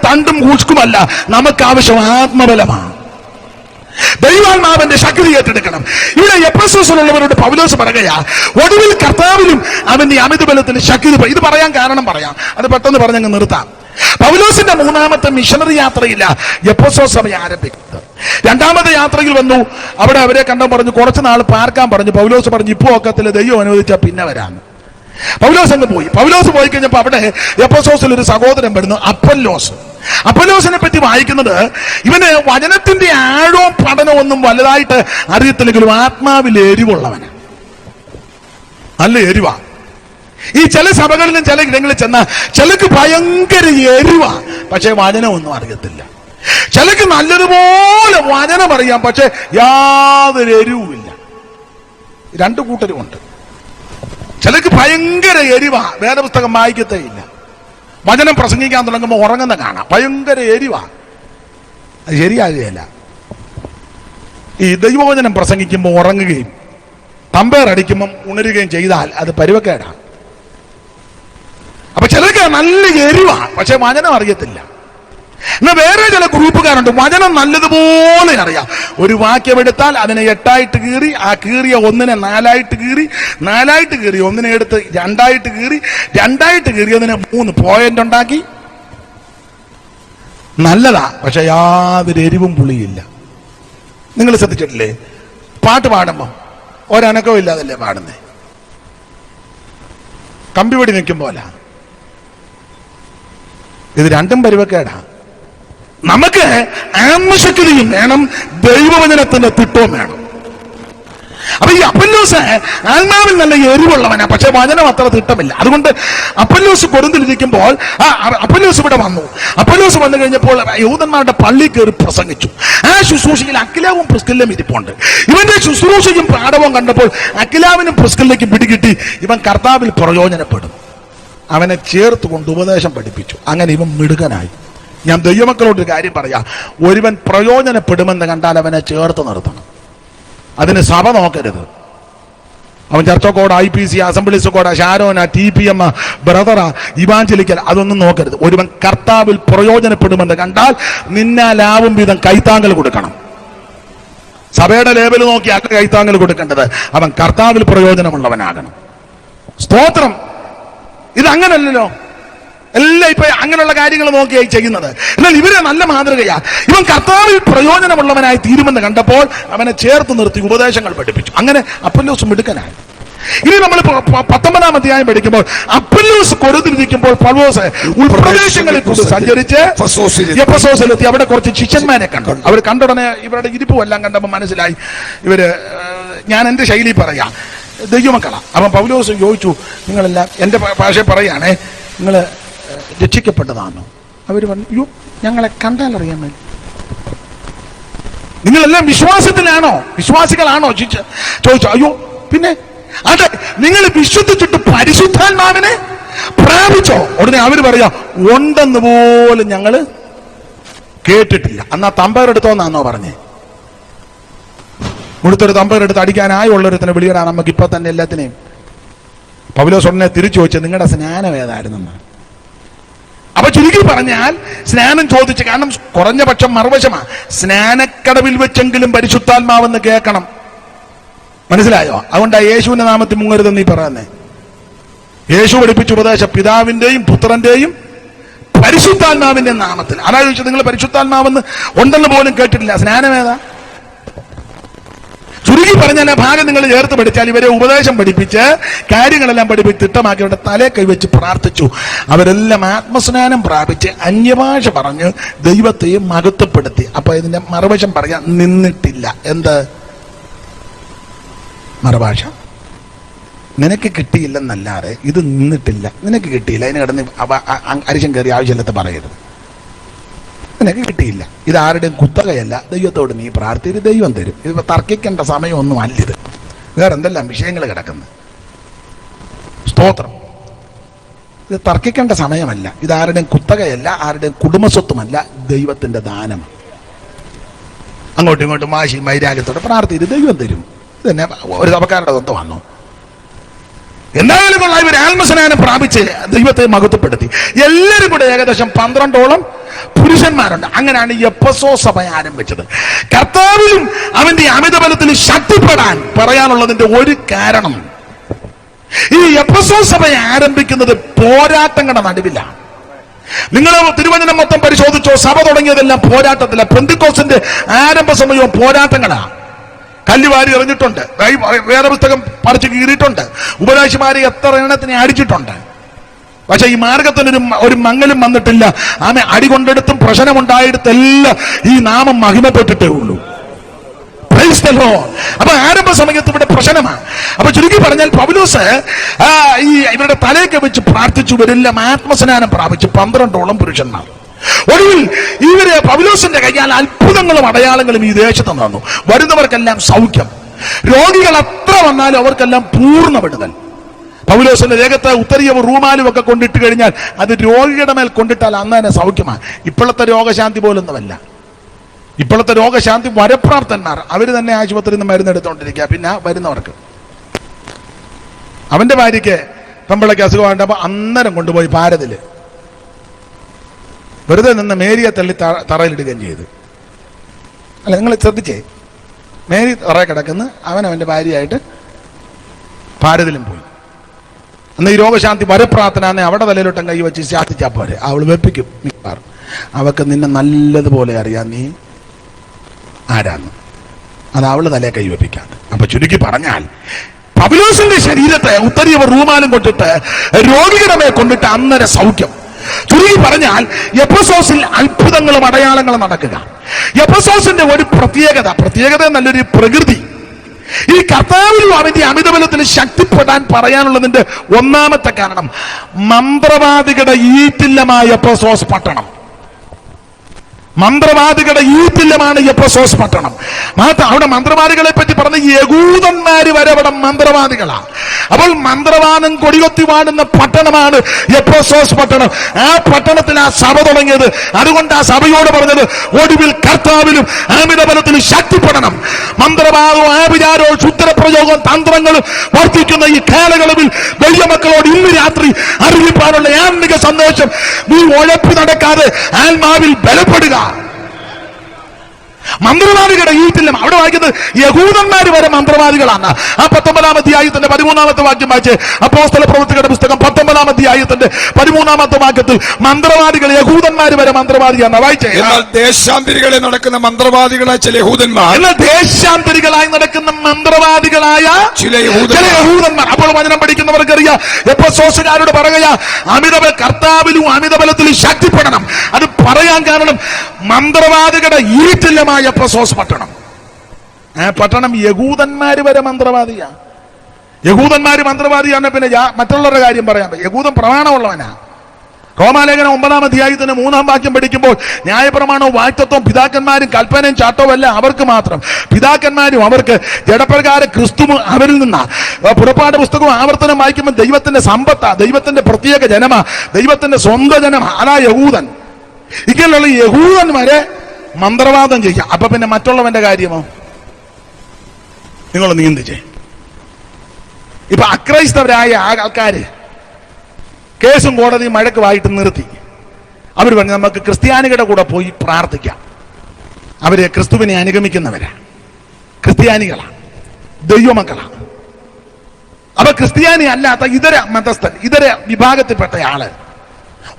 തണ്ടും കൂഷ്കുമല്ല. നമുക്ക് ആവശ്യം ആത്മബലമാണ്. ദൈവാത്മാവിന്റെ ശക്തി ഏറ്റെടുക്കണം. ഇവിടെ എഫെസോസിലുള്ളവരോട് പൗലോസ് പറയുകയാ, ഒടുവിൽ കർത്താവിലും അവന്റെ അമിതബലത്തിന് ശക്തി. ഇത് പറയാൻ കാരണം പറയാം, അത് പെട്ടെന്ന് പറഞ്ഞങ്ങ് നിർത്താം. പൗലോസിന്റെ 3-ാമത്തെ മിഷണറി യാത്രയില്ല എഫെസോസ് സഭ ആരംഭിക്കുന്നത്. 2-ാമത്തെ യാത്രയിൽ വന്നു. അവിടെ അവരെ കണ്ടാൽ പറഞ്ഞു, കുറച്ച് നാൾ പാർക്കാൻ പറഞ്ഞു. പൗലോസ് പറഞ്ഞു, ഇപ്പോ ഒക്കത്തില്, ദൈവം അനുവദിച്ചാൽ പിന്നെ വരാന്ന്. പൗലോസ് അങ്ങ് പോയി. പൗലോസ് പോയി കഴിഞ്ഞപ്പോൾ അവിടെ എഫെസോസിൽ ഒരു സഹോദരൻ വരുന്നു, അപ്പൊല്ലോസ്. അപ്പൊല്ലോസിനെ പറ്റി വായിക്കുന്നത്, ഇവന് വചനത്തിന്റെ ആഴവും പഠനവും ഒന്നും വലുതായിട്ട് അറിയത്തില്ലെങ്കിലും ആത്മാവിൽ എരിവുള്ളവന്. നല്ല എരിവാ. ഈ ചില സഭകളിലും ചില ഇടങ്ങളിൽ ചെന്ന ചിലക്ക് ഭയങ്കര എരിവാ, പക്ഷെ വചനമൊന്നും അറിയത്തില്ല. ചിലക്ക് നല്ലതുപോലെ വചനം അറിയാം, പക്ഷെ യാതൊരു എരിവുമില്ല. രണ്ടു കൂട്ടരുമുണ്ട്. ചിലക്ക് ഭയങ്കര എരിവാ, വേദപുസ്തകം വായിക്കത്തേ ഇല്ല. വചനം പ്രസംഗിക്കാൻ തുടങ്ങുമ്പോൾ ഉറങ്ങുന്ന കാണാം, ഭയങ്കര എരിവാ. അത് ശരിയാകുകയല്ല. ഈ ദൈവവചനം പ്രസംഗിക്കുമ്പോൾ ഉറങ്ങുകയും തമ്പേർ അടിക്കുമ്പം ഉണരുകയും ചെയ്താൽ അത് പരുവക്കേടാണ്. അപ്പൊ ചിലർക്ക് നല്ല എരിവാ, പക്ഷെ വചനം അറിയത്തില്ല. എന്നാൽ വേറെ ചില ഗ്രൂപ്പുകാരുണ്ട്, വചനം നല്ലതുപോലെ അറിയാം. ഒരു വാക്യം എടുത്താൽ അതിനെ 8ആയിട്ട് കീറി, ആ കീറിയ ഒന്നിനെ 4ആയിട്ട് കീറി, 4ആയിട്ട് കീറി ഒന്നിനെ എടുത്ത് 2ആയിട്ട് കീറി, 2ആയിട്ട് കീറിയതിനെ 3 പോയിന്റ് ഉണ്ടാക്കി. നല്ലതാ, പക്ഷെ യാതൊരു എരിവും പുളിയില്ല. നിങ്ങൾ ശ്രദ്ധിച്ചിട്ടില്ലേ? പാട്ട് പാടുമ്പോ ഒരനക്കവും ഇല്ലാതല്ലേ പാടുന്നേ, കമ്പിവടി നിൽക്കുമ്പോല. ഇത് രണ്ടും പരുവക്കേടാ. നമുക്ക് ആത്മശക്തിയും വേണം, ദൈവവചനത്തിന്റെ തിട്ടവും വേണം. അപ്പൊ ഈ അപ്പല്ലോസ് ആത്മാവിൽ നല്ല എരിവുള്ളവനാ, പക്ഷെ വചനം അത്ര തിട്ടമില്ല. അതുകൊണ്ട് അപ്പല്ലോസ് കൊരിന്തിലിരിക്കുമ്പോൾ അപ്പല്ലോസ് ഇവിടെ വന്നു. അപ്പല്ലോസ് വന്നു കഴിഞ്ഞപ്പോൾ യഹൂദന്മാരുടെ പള്ളി കയറി പ്രസംഗിച്ചു. ആ ശുശ്രൂഷയിൽ അക്കിലാവും പ്രിസ്കില്ലും ഇരിപ്പുണ്ട്. ഇവന്റെ ശുശ്രൂഷയും പാഠവും കണ്ടപ്പോൾ അക്കിലാവിനും പ്രിസ്കില്ലേക്കും പിടികിട്ടി ഇവൻ കർത്താവിൽ പ്രയോജനപ്പെടും. അവനെ ചേർത്തുകൊണ്ട് ഉപദേശം പഠിപ്പിച്ചു. അങ്ങനെ ഇവൻ മിടുകനായി. ഞാൻ ദൈവമക്കളോടൊരു കാര്യം പറയാം, ഒരുവൻ പ്രയോജനപ്പെടുമെന്ന് കണ്ടാൽ അവനെ ചേർത്ത് നിർത്തണം. അതിന് സഭ നോക്കരുത്. അവൻ church God, IPC, assemblies God, ഷാരോന, TPM, ബ്രദറ, ഇവാഞ്ചലിക്കൽ, അതൊന്നും നോക്കരുത്. ഒരുവൻ കർത്താവിൽ പ്രയോജനപ്പെടുമെന്ന് കണ്ടാൽ നിന്നാലാവും വിധം കൈത്താങ്കൽ കൊടുക്കണം. സഭയുടെ ലേബൽ നോക്കി അക്ക കൈത്താങ്കൽ കൊടുക്കേണ്ടത്. അവൻ കർത്താവിൽ പ്രയോജനമുള്ളവനാകണം. സ്തോത്രം. ഇതങ്ങനല്ലല്ലോ. എല്ലാം ഇപ്പൊ അങ്ങനെയുള്ള കാര്യങ്ങൾ നോക്കിയായി ചെയ്യുന്നത്. എന്നാൽ ഇവരെ നല്ല മാതൃകയാ. ഇവൻ കർത്താവിൽ പ്രയോജനമുള്ളവനായി തീരുമെന്ന് കണ്ടപ്പോൾ അവനെ ചേർത്ത് നിർത്തി ഉപദേശങ്ങൾ പഠിപ്പിച്ചു. അങ്ങനെ അപ്പല്ലോസ് മിടുക്കനായി. ഇനി നമ്മൾ 19-ാം അധ്യായം പഠിക്കുമ്പോൾ അപ്പല്ലോസ് കൊരിന്തിലിരിക്കുമ്പോൾ പൗലോസ് ഉൾപ്രദേശങ്ങളിൽ കൊണ്ട് സഞ്ചരിച്ച് എഫെസോസിലെത്തി. അവിടെ കുറച്ച് ശിഷ്യന്മാരെ കണ്ടു. അവർ കണ്ടുടനെ ഇവരുടെ ഇരിപ്പും എല്ലാം കണ്ടപ്പോൾ മനസ്സിലായി ഇവര്, ഞാൻ എന്റെ ശൈലി പറയാം, ദൈവമക്കളാ. അപ്പം പൗലോസ് ചോദിച്ചു, നിങ്ങളെല്ലാം, എന്റെ ഭാഷ പറയാണേ, നിങ്ങൾ രക്ഷിക്കപ്പെട്ടതാണോ? അവർ പറഞ്ഞു, അയ്യോ, ഞങ്ങളെ കണ്ടാൽ അറിയാൻ വേണ്ടി. നിങ്ങളെല്ലാം വിശ്വാസത്തിലാണോ, വിശ്വാസികളാണോ ചോദിച്ചു. അയ്യോ, പിന്നെ അതെ, നിങ്ങൾ വിശ്വസിച്ചിട്ട് പരിശുദ്ധാത്മാവിനെ പ്രാപിച്ചോ? ഉടനെ അവര് പറയാ, ഉണ്ടെന്ന് പോലും ഞങ്ങള് കേട്ടിട്ടില്ല. അന്നാ തമ്പേരെടുത്തോന്നാന്നോ പറഞ്ഞേ? മുഴുത്തൊരു തമ്പേരെടുത്ത് അടിക്കാനായുള്ളൊരുത്തിനെ വിളിയിടാൻ നമുക്ക് ഇപ്പൊ തന്നെ എല്ലാത്തിനെയും. പൗലോസ് ഉടനെ തിരിച്ചു ചോദിച്ചത്, നിങ്ങളുടെ സ്നാനം ഏതായിരുന്നെന്ന്. അപ്പൊ ചുരുക്കി പറഞ്ഞാൽ സ്നാനം ചോദിച്ചു. കാരണം കുറഞ്ഞ പക്ഷം മറുവശമാ, സ്നാനക്കടവിൽ വെച്ചെങ്കിലും പരിശുദ്ധാത്മാവെന്ന് കേൾക്കണം. മനസ്സിലായോ? അതുകൊണ്ടാ യേശുവിന്റെ നാമത്തിൽ മുങ്ങരുതെന്ന് നീ പറയുന്നേ. യേശു പഠിപ്പിച്ച ഉപദേശം പിതാവിന്റെയും പുത്രന്റെയും പരിശുദ്ധാത്മാവിന്റെ നാമത്തിൽ. അതാ ചോദിച്ചത്, നിങ്ങൾ പരിശുദ്ധാത്മാവെന്ന് ഉണ്ടെന്ന് പോലും കേട്ടിട്ടില്ല, സ്നാനം ഏതാ? ചുരുക്കി പറഞ്ഞാൽ ആ ഭാഗം നിങ്ങൾ ചേർത്ത് പഠിച്ചാൽ ഇവരെ ഉപദേശം പഠിപ്പിച്ച് കാര്യങ്ങളെല്ലാം പഠിപ്പിച്ച് തിട്ടമാക്കി അവരുടെ തലേ കൈവച്ച് പ്രാർത്ഥിച്ചു. അവരെല്ലാം ആത്മസ്നാനം പ്രാപിച്ച് അന്യഭാഷ പറഞ്ഞ് ദൈവത്തെയും മഹത്വപ്പെടുത്തി. അപ്പൊ ഇതിന്റെ മറുവശം പറയാൻ നിന്നിട്ടില്ല. എന്ത് മറുഭാഷ? നിനക്ക് കിട്ടിയില്ലെന്നല്ലാതെ ഇത് നിന്നിട്ടില്ല. നിനക്ക് കിട്ടിയില്ല, അതിന് കിടന്ന് അരിശം കയറി ആവശ്യമില്ലാത്ത പറയരുത്. നിനക്ക് കിട്ടിയില്ല, ഇത് ആരുടെയും കുത്തകയല്ല. ദൈവത്തോട് നീ പ്രാർത്ഥിച്ച് ദൈവം തരും. ഇത് തർക്കിക്കേണ്ട സമയമൊന്നും അല്ലിത്. വേറെ എന്തെല്ലാം വിഷയങ്ങൾ കിടക്കുന്നു. സ്തോത്രം. ഇത് തർക്കിക്കേണ്ട സമയമല്ല. ഇത് ആരുടെയും കുത്തകയല്ല, ആരുടെയും കുടുംബസ്വത്തുമല്ല, ദൈവത്തിന്റെ ദാനം. അങ്ങോട്ടും ഇങ്ങോട്ടും വാശി വൈരാഗ്യത്തോടെ പ്രാർത്ഥിച്ച് ദൈവം തരും. ഇത് തന്നെ ഒരു സഭക്കാരുടെ സ്വന്തം വന്നു. എന്തായാലും കൊള്ളാം, ഇവർ ആത്മസ്നാനം പ്രാപിച്ച് ദൈവത്തെ മഹത്വപ്പെടുത്തി. എല്ലാവരും കൂടെ ഏകദേശം 12ഓളം പുരുഷന്മാരുണ്ട്. അങ്ങനെയാണ് എഫെസോസ് സഭ ആരംഭിച്ചത്. കർത്താവിലും അവന്റെ അമിതബലത്തിൽ ശക്തിപ്പെടാൻ പറയാനുള്ളതിന്റെ ഒരു കാരണം, ഈ എഫെസോസ് സഭ ആരംഭിക്കുന്നത് പോരാട്ടങ്ങളുടെ നടുവിലാണ്. നിങ്ങൾ തിരുവചനം മൊത്തം പരിശോധിച്ചോ, സഭ തുടങ്ങിയതെല്ലാം പോരാട്ടത്തില. പെന്തിക്കോസ്തിന്റെ ആരംഭ സമയവും പോരാട്ടങ്ങളാ. കല്ലുവാരി എറിഞ്ഞിട്ടുണ്ട്, വേദപുസ്തകം പറിച്ച് കീറിയിട്ടുണ്ട്, ഉപദേശിമാരെ എത്ര എണ്ണത്തിനെ അടിച്ചിട്ടുണ്ട്. പക്ഷെ ഈ മാർഗത്തിന് ഒരു മങ്ങലും വന്നിട്ടില്ല. ആമെ അടികൊണ്ടെടുത്തും പ്രശ്നമുണ്ടായിടത്തെല്ലാം ഈ നാമം മഹിമപ്പെട്ടിട്ടേ ഉള്ളൂ. അപ്പൊ ആരംഭ സമയത്ത് ഇവിടെ പ്രശ്നമാണ്. അപ്പൊ ചുരുക്കി പറഞ്ഞാൽ പൗലോസ് ഈ ഇവരുടെ തലയൊക്കെ വെച്ച് പ്രാർത്ഥിച്ചു. ഇവരെല്ലാം ആത്മസ്നാനം പ്രാപിച്ചു 12ഓളം പുരുഷന്മാർ. ഒടുവിൽ ഇവര് പൗലോസിന്റെ കയ്യാൽ അത്ഭുതങ്ങളും അടയാളങ്ങളും ഈ ദേശത്ത് നടന്നു. വരുന്നവർക്കെല്ലാം സൗഖ്യം, രോഗികൾ എത്ര വന്നാലും അവർക്കെല്ലാം പൂർണ്ണ വിടുതൽ. പൗലോസിന്റെ ദേഹത്ത് ഉത്തരീയവും റൂമാലും ഒക്കെ കൊണ്ടിട്ട് കഴിഞ്ഞാൽ അത് രോഗിയുടെ മേൽ കൊണ്ടിട്ടാൽ അന്ന് തന്നെ സൗഖ്യമാണ്. ഇപ്പോഴത്തെ രോഗശാന്തി പോലൊന്നുമല്ല. ഇപ്പോഴത്തെ രോഗശാന്തി വരപ്രാപ്തന്മാർ അവര് തന്നെ ആശുപത്രിയിൽ നിന്ന് മരുന്നെടുത്തോണ്ടിരിക്കുക. പിന്നെ വരുന്നവർക്ക്, അവന്റെ ഭാര്യയ്ക്ക് പെമ്പിളയ്ക്ക് അസുഖമായിട്ടപ്പോ അന്നേരം കൊണ്ടുപോയി ഭാരതില് വെറുതെ നിന്ന് മേരിയെ തള്ളി തറയിലിടുകയും ചെയ്തു. അല്ല, നിങ്ങൾ ശ്രദ്ധിച്ചേ, മേരി തറയിൽ കിടക്കുന്ന അവൻ്റെ ഭാര്യയായിട്ട് ഭാരതത്തിലും പോയി. അന്ന് ഈ രോഗശാന്തി വരപ്രാർത്ഥന അവിടെ തലയിലോട്ടും കൈ വെച്ച് ശാസിച്ചാ പോരെ, അവൾ വെപ്പിക്കും മിക്കവാറും. അവൾക്ക് നിന്നെ നല്ലതുപോലെ അറിയാം നീ ആരാന്ന്. അത് അവള് തലയെ കൈ വെപ്പിക്കാണ്. അപ്പൊ ചുരുക്കി പറഞ്ഞാൽ പൗലോസിന്റെ ശരീരത്തെ ഉത്തരീയ റൂമാലും കൊണ്ടിട്ട് രോഗിയുടെ മേൽ കൊണ്ടിട്ട് അന്നേര സൗഖ്യം. ചുരുക്കി പറഞ്ഞാൽ എഫെസോസിൽ അത്ഭുതങ്ങളും അടയാളങ്ങളും നടക്കുക. എഫെസോസിന്റെ ഒരു പ്രത്യേകത നല്ലൊരു പ്രകൃതി. ഈ കർത്താവിലും അവന്റെ അമിതബലത്തിൽ ശക്തിപ്പെടാൻ പറയാനുള്ളതിന്റെ ഒന്നാമത്തെ കാരണം മന്ത്രവാദികളുടെ ഈറ്റില്ലമായ എഫെസോസ് പട്ടണം. മന്ത്രവാദികളുടെ ഈറ്റില്ലമാണ് എഫെസോസ് പട്ടണം. അവിടെ മന്ത്രവാദികളെ പറ്റി പറഞ്ഞ യഹൂദന്മാര് വരെ അവിടെ മന്ത്രവാദികളാണ്. അപ്പോൾ മന്ത്രവാദം കൊടികൊത്തി വാടുന്ന പട്ടണമാണ് എഫെസോസ് പട്ടണം. ആ പട്ടണത്തിൽ ആ സഭ തുടങ്ങിയത്. അതുകൊണ്ട് ആ സഭയോട് പറഞ്ഞത് ഒടുവിൽ കർത്താവിലും ആമിതബലത്തിലും ശക്തിപ്പെടണം. മന്ത്രവാദവും ആഭിചാരവും ക്ഷുദ്രപ്രയോഗവും തന്ത്രങ്ങളും വർദ്ധിക്കുന്ന ഈ കാലയളവിൽ ദൈവമക്കളോട് ഇന്ന് രാത്രി അറിയിപ്പാനുള്ള ആത്മിക സന്ദേശം, നീ ഉഴപ്പി നടക്കാതെ ആത്മാവിൽ ബലപ്പെടുക. മന്ത്രവാദികളുടെ ഈറ്റില്ലം. അവിടെ വായിക്കുന്നത് യഹൂദന്മാര് വരെ മന്ത്രവാദികളാണ്. ആ 19-ാം അധ്യായത്തിന്റെ 13-ാമത്തെ വാക്യം വായിച്ച് അപ്പോസ്തല പ്രവൃത്തികളുടെ പുസ്തകം 19-ാം അധ്യായത്തിന്റെ 13-ാമത്തെ വാക്യത്തിൽ മന്ത്രവാദികൾ യഹൂദന്മാര് വരെ മന്ത്രവാദിയാണ് വായിച്ചേ. എന്നാൽ ദേശാന്തരികളെ നടക്കുന്ന മന്ത്രവാദികളായ ചില യഹൂദന്മാർ, എന്നാൽ ദേശാന്തരികളായി നടക്കുന്ന മന്ത്രവാദികളായ ചില യഹൂദന്മാർ. അപ്പോൾ വചനം പഠിക്കുന്നവർക്കറിയാം, എഫെസോസുകാരോട് പറയുക കർത്താവിലും അമിതബലത്തിലും ശക്തിപ്പെടണം. അത് പറയാൻ കാരണം മന്ത്രവാദികളുടെ ഈറ്റില്ലമായ എഫെസോസ് പട്ടണം. ആ പട്ടണം യഹൂദന്മാര് വരെ മന്ത്രവാദിയാണ്. യഹൂദന്മാര് മന്ത്രവാദിയാണ്. പിന്നെ മറ്റുള്ളവരുടെ കാര്യം പറയാൻ യഹൂദൻ പ്രമാണമുള്ളവനാ. റോമാലേഖനം 9-ാം അധ്യായത്തിന് 3-ാം വാക്യം പഠിക്കുമ്പോൾ ന്യായപ്രമാണവും വാഴ്ത്തത്വവും പിതാക്കന്മാരും കൽപ്പനയും ചാട്ടവും അല്ല അവർക്ക് മാത്രം. പിതാക്കന്മാരും അവർക്ക് ജഡപ്രകാരം ക്രിസ്തു അവരിൽ നിന്നാ. പുറപ്പാട് പുസ്തകവും ആവർത്തനം വായിക്കുമ്പോൾ ദൈവത്തിന്റെ സമ്പത്താ, ദൈവത്തിന്റെ പ്രത്യേക ജനമാ, ദൈവത്തിന്റെ സ്വന്തം ജനമാ. അതാ യഹൂദൻ. ഇങ്ങനെയുള്ള യഹൂദൻ വരെ മന്ത്രവാദം ചെയ്യാം. അപ്പൊ പിന്നെ മറ്റുള്ളവന്റെ കാര്യമോ? നിങ്ങൾ നീന്തിച്ചേ. ഇപ്പൊ അക്രൈസ്തവരായ ആൾക്കാര് കേസും കോടതിയും മഴക്കുമായിട്ട് നിർത്തി. അവർ പറഞ്ഞു നമുക്ക് ക്രിസ്ത്യാനികളുടെ കൂടെ പോയി പ്രാർത്ഥിക്കാം. അവര് ക്രിസ്തുവിനെ അനുഗമിക്കുന്നവരാ, ക്രിസ്ത്യാനികളാണ്, ദൈവമക്കളാണ്. അപ്പൊ ക്രിസ്ത്യാനി അല്ലാത്ത ഇതര മതസ്ഥൻ, ഇതര വിഭാഗത്തിൽപ്പെട്ട ആള്